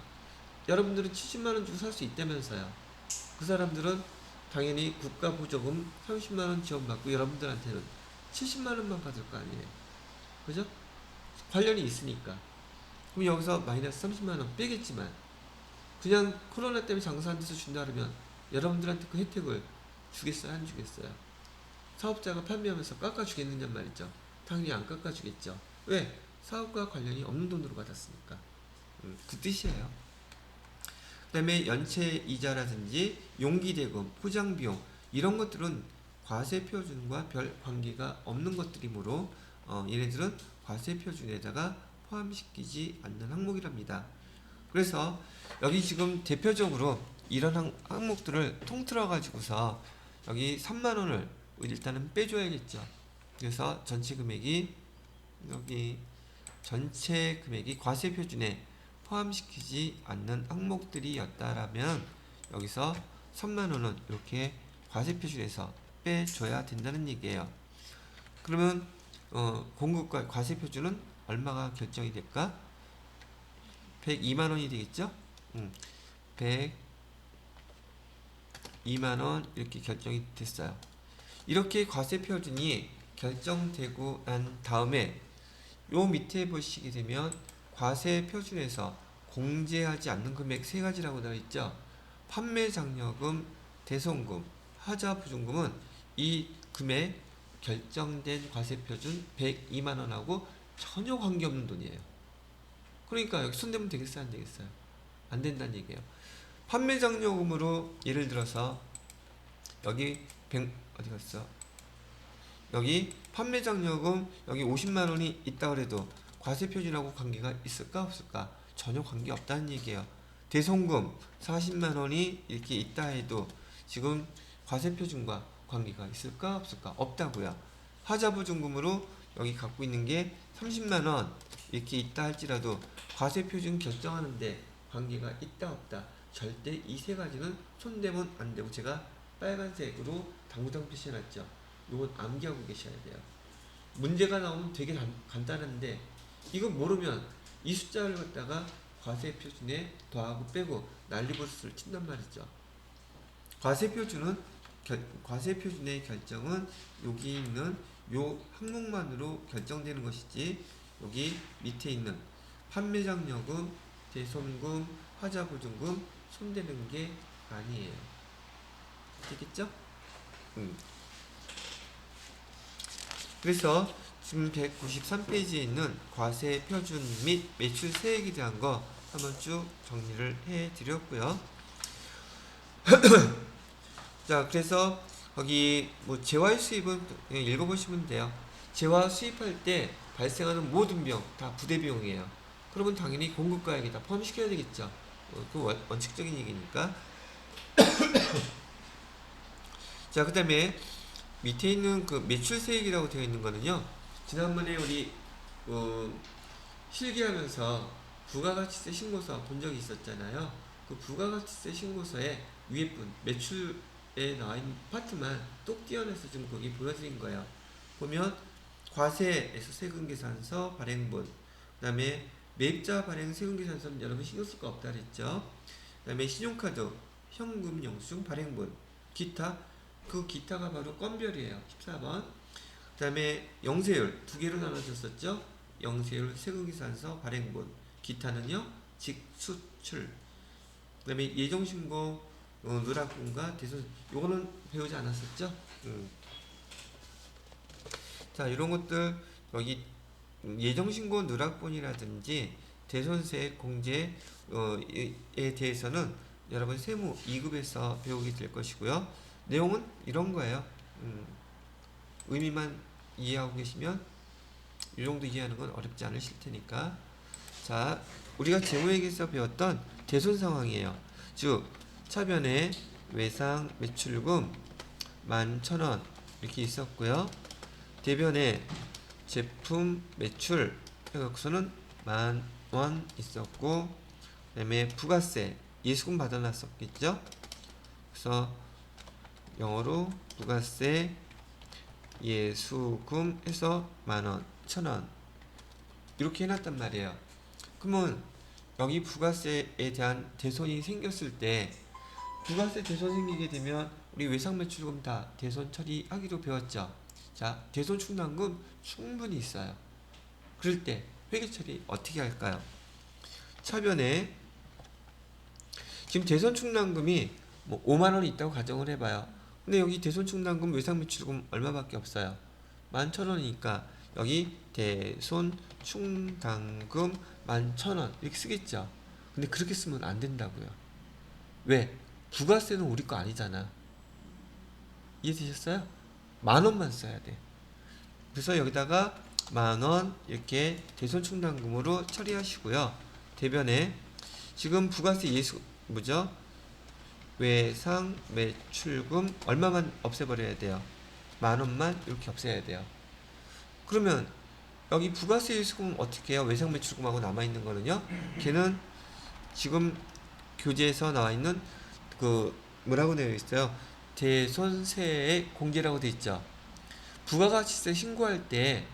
여러분들은 70만원 주고 살 수 있다면서요. 그 사람들은 당연히 국가 보조금 30만원 지원받고 여러분들한테는 70만원만 받을 거 아니에요. 그죠? 관련이 있으니까. 그럼 여기서 마이너스 30만원 빼겠지만 그냥 코로나 때문에 장사 안 돼서 준다 그러면 여러분들한테 그 혜택을 주겠어요? 안 주겠어요? 사업자가 판매하면서 깎아주겠느냐 말이죠. 당연히 안 깎아주겠죠. 왜? 사업과 관련이 없는 돈으로 받았으니까. 그 뜻이에요. 그 다음에 연체 이자라든지 용기대금, 포장비용 이런 것들은 과세표준과 별 관계가 없는 것들이므로 얘네들은 과세표준에다가 포함시키지 않는 항목이랍니다. 그래서 여기 지금 대표적으로 이런 항목들을 통틀어 가지고서 여기 3만원을 일단은 빼줘야겠죠. 그래서 전체 금액이 여기 전체 금액이 과세표준에 포함시키지 않는 항목들이었다라면 여기서 3만원은 이렇게 과세표준에서 빼줘야 된다는 얘기예요. 그러면 공급과 과세표준은 얼마가 결정이 될까? 102만원이 되겠죠? 102만원 이렇게 결정이 됐어요. 이렇게 과세표준이 결정되고 난 다음에 요 밑에 보시게 되면 과세 표준에서 공제하지 않는 금액 세 가지라고 되어 있죠. 판매 장려금, 대손금, 하자 보증금은 이 금액 결정된 과세 표준 102만 원하고 전혀 관계없는 돈이에요. 그러니까 여기 손대면 되겠어요, 안 되겠어요? 안 된다는 얘기예요. 판매 장려금으로 예를 들어서 여기 어디 갔어? 여기 판매 장려금 여기 50만 원이 있다 그래도 과세 표준하고 관계가 있을까 없을까? 전혀 관계 없다는 얘기예요. 대손금 40만 원이 이렇게 있다 해도 지금 과세 표준과 관계가 있을까 없을까? 없다고요. 하자 보증금으로 여기 갖고 있는 게 30만 원 이렇게 있다 할지라도 과세 표준 결정하는데 관계가 있다 없다. 절대 이 세 가지는 손대면 안 되고 제가 빨간색으로 당구장 표시해놨죠. 이건 암기하고 계셔야 돼요. 문제가 나오면 되게 간단한데 이거 모르면 이 숫자를 갖다가 과세 표준에 더하고 빼고 난리부르스를 친단 말이죠. 과세 표준의 결정은 여기 있는 요 항목만으로 결정되는 것이지 여기 밑에 있는 판매장려금, 대손금, 하자보증금 손대는 게 아니에요. 되겠죠? 그래서 지금 193페이지에 있는 과세 표준 및 매출 세액에 대한 거 한번 쭉 정리를 해 드렸고요. 자, 그래서 거기 뭐 재화 수입은 그냥 읽어보시면 돼요. 재화 수입할 때 발생하는 모든 비용 다 부대 비용이에요. 그러면 당연히 공급가액에 다 포함시켜야 되겠죠. 그 원칙적인 얘기니까. 자, 그 다음에 밑에 있는 그 매출세액이라고 되어 있는 거는요. 지난번에 우리 실기하면서 부가가치세 신고서 본 적이 있었잖아요. 그 부가가치세 신고서에 위에 분 매출에 나와 있는 파트만 똑 띄어내서 지금 거기 보여드린 거예요. 보면 과세에서 세금계산서 발행분, 그 다음에 매입자 발행 세금계산서는 여러분 신경 쓸 거 없다 그랬죠. 그 다음에 신용카드, 현금 영수증 발행분, 기타, 그 기타가 바로 건별이에요. 14번. 그 다음에 영세율 두 개로 나눠졌었죠. 영세율 세금계산서 발행분, 기타는요 직수출. 그 다음에 예정신고 누락분과 대손, 요거는 배우지 않았었죠. 자, 이런 것들 여기 예정신고 누락분이라든지 대손세 공제에 대해서는 여러분 세무 2급에서 배우게 될 것이고요. 내용은 이런 거예요. 의미만 이해하고 계시면 이 정도 이해하는 건 어렵지 않으실 테니까. 자, 우리가 재무회계에서 배웠던 대손 상황이에요. 즉 차변에 외상 매출금 11,000원 이렇게 있었고요. 대변에 제품 매출 해갖고서는 10,000원 있었고, 그 다음에 부가세 예수금 받아놨었겠죠. 그래서 영어로 부가세 예수금 해서 10,000원, 1,000원 이렇게 해놨단 말이에요. 그러면 여기 부가세에 대한 대손이 생겼을 때 부가세 대손 생기게 되면 우리 외상매출금 다 대손 처리하기로 배웠죠. 자, 대손 충당금 충분히 있어요. 그럴 때 회계 처리 어떻게 할까요? 차변에 지금 대손 충당금이 뭐 5만 원이 있다고 가정을 해봐요. 근데 여기 대손 충당금 외상매출금 얼마밖에 없어요. 11,000원이니까 여기 대손 충당금 11,000원 이렇게 쓰겠죠. 근데 그렇게 쓰면 안 된다고요. 왜? 부가세는 우리 거 아니잖아. 이해되셨어요? 10,000원만 써야 돼. 그래서 여기다가 10,000원 이렇게 대손 충당금으로 처리하시고요. 대변에 지금 부가세 예수 뭐죠? 외상 매출금 얼마만 없애버려야 돼요? 10,000원만 이렇게 없애야 돼요. 그러면 여기 부가세 예수금 어떻게 해요? 외상 매출금하고 남아있는 거는요. 걔는 지금 교재에서 나와있는 그 뭐라고 되어 있어요? 대손세액 공제라고 되어 있죠. 부가가치세 신고할 때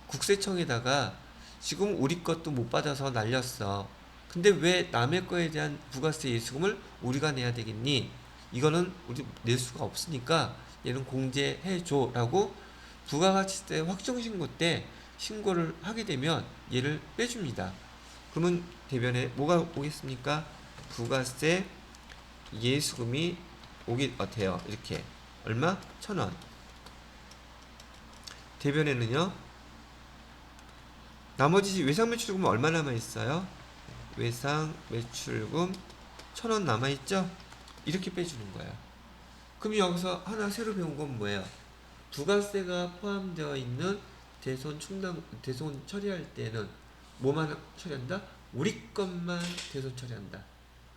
국세청에다가 지금 우리 것도 못 받아서 날렸어. 근데 왜 남의 거에 대한 부가세 예수금을 우리가 내야 되겠니? 이거는 우리 낼 수가 없으니까 얘는 공제해줘 라고 부가가치세 확정신고 때 신고를 하게 되면 얘를 빼줍니다. 그러면 대변에 뭐가 오겠습니까? 부가세 예수금이 오게 돼요. 이렇게 얼마? 1,000원. 대변에는요. 나머지 외상 매출금 얼마 남아 있어요? 외상 매출금 1,000원 남아 있죠? 이렇게 빼주는 거예요. 그럼 여기서 하나 새로 배운 건 뭐예요? 부가세가 포함되어 있는 대손 충당 대손 처리할 때는 뭐만 처리한다? 우리 것만 대손 처리한다.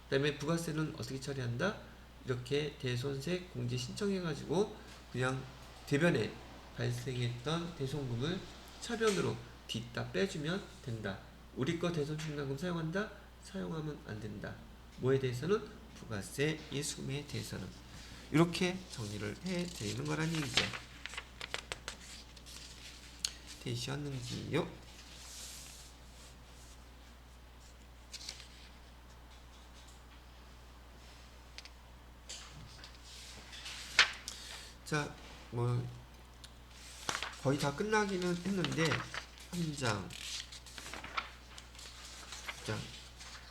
그다음에 부가세는 어떻게 처리한다? 이렇게 대손세 공제 신청해가지고 그냥 대변에 발생했던 대손금을 차변으로 뒤따 빼주면 된다. 우리 거 대손 충당금 사용한다? 사용하면 안 된다. 뭐에 대해서는? 부가세 예수금에 대해서는. 이렇게 정리를 해드리는 거란 얘기죠. 되셨는지요? 자, 뭐 거의 다 끝나기는 했는데 한 장, 자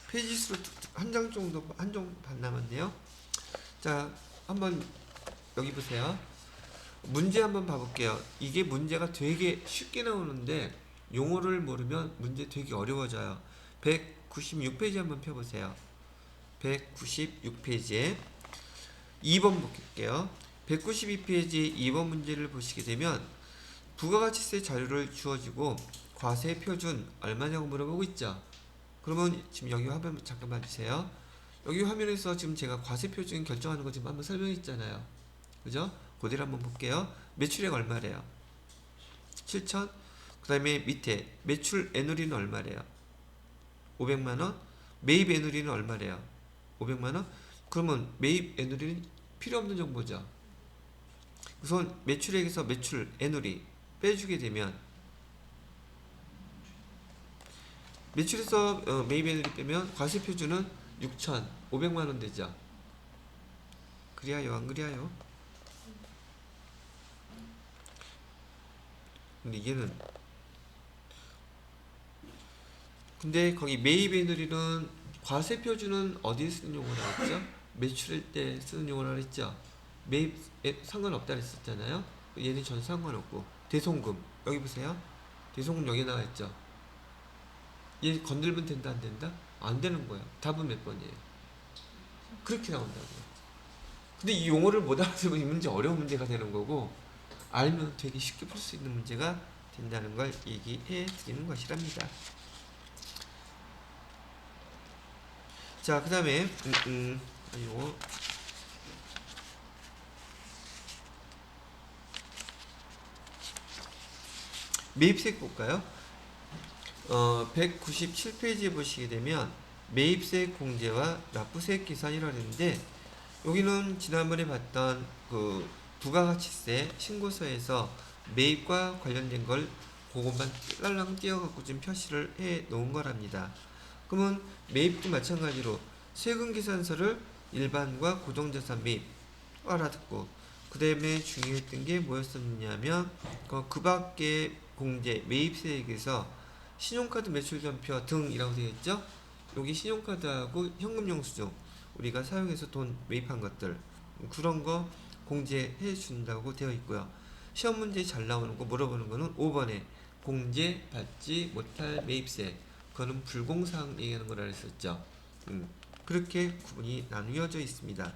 페이지 수로 한 장 정도, 한 장 반 남았네요. 자, 한번 여기 보세요. 문제 한번 봐볼게요. 이게 문제가 되게 쉽게 나오는데 용어를 모르면 문제 되게 어려워져요. 196페이지 한번 펴보세요. 196페이지에 2번 볼게요. 192페이지 2번 문제를 보시게 되면 부가가치세 자료를 주어지고 과세 표준 얼마냐고 물어보고 있죠. 그러면 지금 여기 화면 잠깐 봐주세요. 여기 화면에서 지금 제가 과세 표준 결정하는 거 지금 한번 설명했잖아요. 그죠? 그대로 한번 볼게요. 매출액 얼마래요? 7천. 그 다음에 밑에 매출 애누리는 얼마래요? 500만원. 매입 애누리는 얼마래요? 500만원. 그러면 매입 애누리는 필요 없는 정보죠. 우선 매출액에서 매출 애누리 빼주게 되면 매출에서 매입 애누리 빼면 과세 표준은 6,500만원 되죠. 그래야요, 안 그래야요? 근데 거기 매입 애누리는 과세 표준은 어디에 쓰는 용어라 했죠? 매출일 때 쓰는 용어라 했죠? 매입에 상관없다 그랬었잖아요. 얘는 전 상관없고. 대손금 여기 보세요. 대손금 여기 나와 있죠. 얘 건들면 된다 안 된다? 안 되는 거예요. 답은 몇 번이에요? 그렇게 나온다고요. 근데 이 용어를 못 알아들으면 이 문제 어려운 문제가 되는 거고, 알면 되게 쉽게 풀 수 있는 문제가 된다는 걸 얘기해 드리는 것이랍니다. 자, 그 다음에 요거 매입세 볼까요? 197페이지에 보시게 되면 매입세 공제와 납부세 계산이라고 했는데, 여기는 지난번에 봤던 그 부가가치세 신고서에서 매입과 관련된 걸 그것만 딸랑 띄어갖고 좀 표시를 해 놓은 거랍니다. 그러면 매입도 마찬가지로 세금 계산서를 일반과 고정자산 매입 알아듣고, 그 다음에 중요했던 게 뭐였었냐면 그 밖에 공제 매입세액에서 신용카드 매출전표 등이라고 되어 있죠. 여기 신용카드하고 현금영수증 우리가 사용해서 돈 매입한 것들, 그런 거 공제해 준다고 되어 있고요. 시험 문제 잘 나오는 거 물어보는 거는 5번에 공제 받지 못할 매입세, 그거는 불공사항 얘기하는 거라 했었죠. 그렇게 구분이 나누어져 있습니다.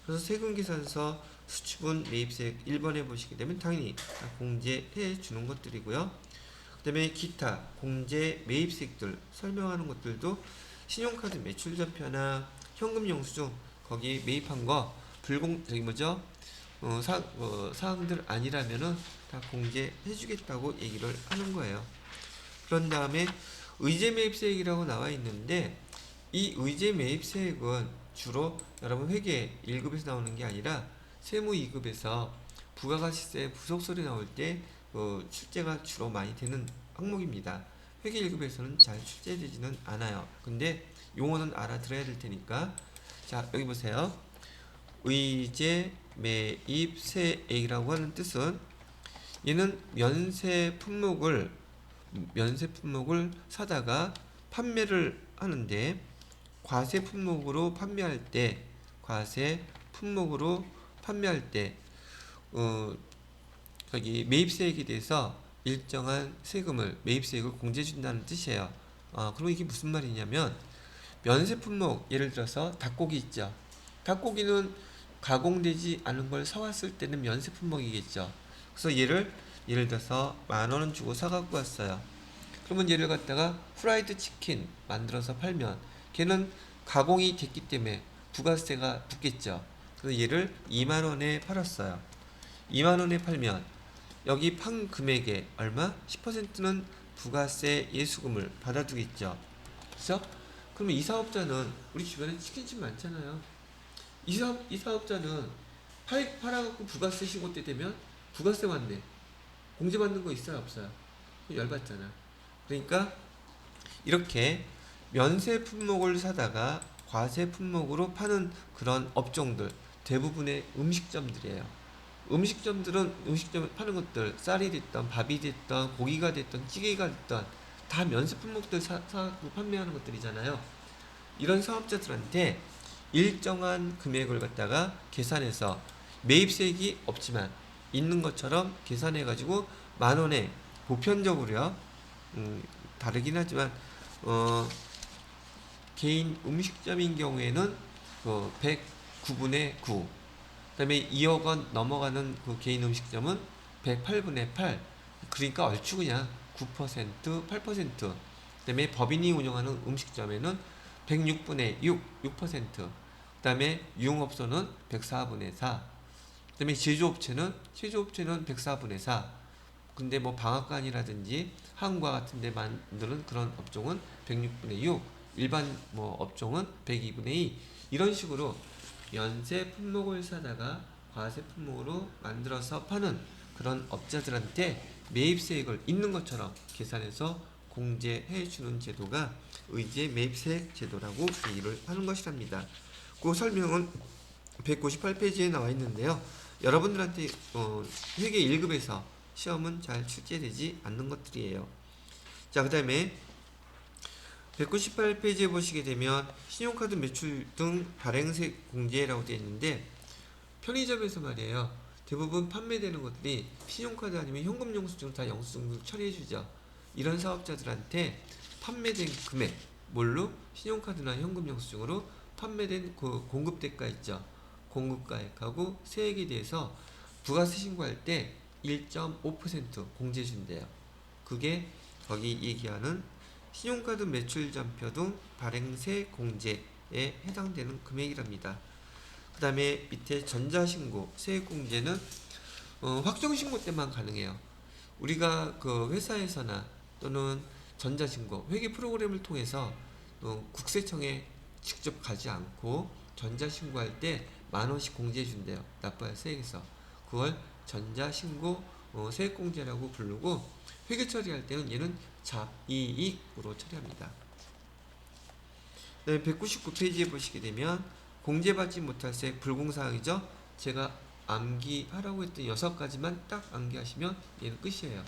그래서 세금계산서 수취분 매입세액 1번에 보시게 되면 당연히 공제해 주는 것들이고요. 그 다음에 기타 공제 매입세액들 설명하는 것들도 신용카드 매출전표나 현금영수증 거기 매입한 거 사항들 아니라면은 다 공제해 주겠다고 얘기를 하는 거예요. 그런 다음에 의제 매입세액이라고 나와 있는데, 이 의제 매입세액은 주로 여러분 회계 1급에서 나오는 게 아니라 세무 2급에서 부가가치세 부속설이 나올 때 출제가 주로 많이 되는 항목입니다. 회계 1급에서는 잘 출제되지는 않아요. 근데 용어는 알아들어야 될 테니까. 자, 여기 보세요. 의제 매입세액이라고 하는 뜻은, 얘는 면세 품목을 사다가 판매를 하는데 과세 품목으로 판매할 때 저기 매입세액에 대해서 일정한 세금을 매입세액을 공제해 준다는 뜻이에요. 그럼 이게 무슨 말이냐면 면세 품목 예를 들어서 닭고기 있죠. 닭고기는 가공되지 않은 걸 사왔을 때는 면세 품목이겠죠. 그래서 예를 들어서 10,000원 주고 사갖고 왔어요. 그러면 얘를 갖다가 프라이드 치킨 만들어서 팔면 걔는 가공이 됐기 때문에 부가세가 붙겠죠. 그래서 얘를 20,000원에 팔았어요. 20,000원에 팔면 여기 판 금액의 얼마? 10%는 부가세 예수금을 받아두겠죠. 그렇죠? 그러면 이 사업자는 우리 주변에 치킨집 많잖아요. 이 사업자는 팔아갖고 부가세 신고 때 되면 부가세 왔네. 공제받는 거 있어요? 없어요? 열받잖아. 그러니까 이렇게 면세 품목을 사다가 과세 품목으로 파는 그런 업종들 대부분의 음식점들이에요. 음식점에 파는 것들 쌀이 됐던 밥이 됐던 고기가 됐던 찌개가 됐던 다 면세 품목들 사고 판매하는 것들이잖아요. 이런 사업자들한테 일정한 금액을 갖다가 계산해서 매입세액이 없지만 있는 것처럼 계산해 가지고 10,000원에 보편적으로요. 다르긴 하지만 개인 음식점인 경우에는 그 109분의 9, 그다음에 2억 원 넘어가는 그 개인 음식점은 108분의 8. 그러니까 얼추 그냥 9%, 8%. 그다음에 법인이 운영하는 음식점에는 106분의 6, 6%. 그다음에 유흥업소는 104분의 4. 그다음에 제조업체는 104분의 4. 근데 뭐 방앗간이라든지 항과 같은 데 만드는 그런 업종은 106분의 6, 일반 뭐 업종은 102분의 2. 이런 식으로 면세 품목을 사다가 과세 품목으로 만들어서 파는 그런 업자들한테 매입세액을 있는 것처럼 계산해서 공제해 주는 제도가 의제 매입세액 제도라고 얘기를 하는 것이랍니다. 그 설명은 198페이지에 나와 있는데요. 여러분들한테 회계 1급에서 시험은 잘 출제되지 않는 것들이에요. 자, 그 다음에 198페이지에 보시게 되면 신용카드 매출 등 발행세 공제라고 되어 있는데 편의점에서 말이에요. 대부분 판매되는 것들이 신용카드 아니면 현금 영수증 다 영수증을 처리해 주죠. 이런 사업자들한테 판매된 금액, 뭘로? 신용카드나 현금 영수증으로 판매된 그 공급대가 있죠. 공급가액하고 세액에 대해서 부가세 신고할 때 1.5% 공제 준대요. 그게 거기 얘기하는 신용카드 매출잔표 등 발행세 공제에 해당되는 금액이랍니다. 그 다음에 밑에 전자신고, 세액공제는 확정신고 때만 가능해요. 우리가 그 회사에서나 또는 전자신고, 회계 프로그램을 통해서 국세청에 직접 가지 않고 전자신고할 때 10,000원씩 공제해 준대요. 납부할 세액에서. 그걸 전자신고 세액공제라고 부르고 회계 처리할 때는 얘는 잡이익으로 처리합니다. 네, 199페이지에 보시게 되면 공제받지 못할 세액 불공사항이죠. 제가 암기하라고 했던 6가지만 딱 암기하시면 얘는 끝이에요.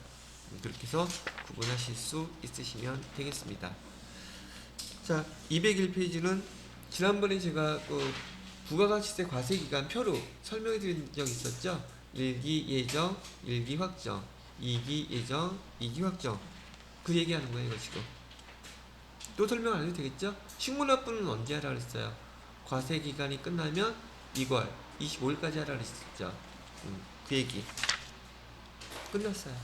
그렇게 해서 구분하실 수 있으시면 되겠습니다. 자, 201페이지는 지난번에 제가 부가가치세 과세기간 표로 설명해 드린 적 있었죠. 1기 예정, 1기 확정, 2기 예정, 2기 확정. 그 얘기하는 거예요, 이거 지금. 또 설명 안 해도 되겠죠? 신고납부는 언제 하라 그랬어요? 과세기간이 끝나면 2월 25일까지 하라 그랬었죠. 그 얘기. 끝났어요.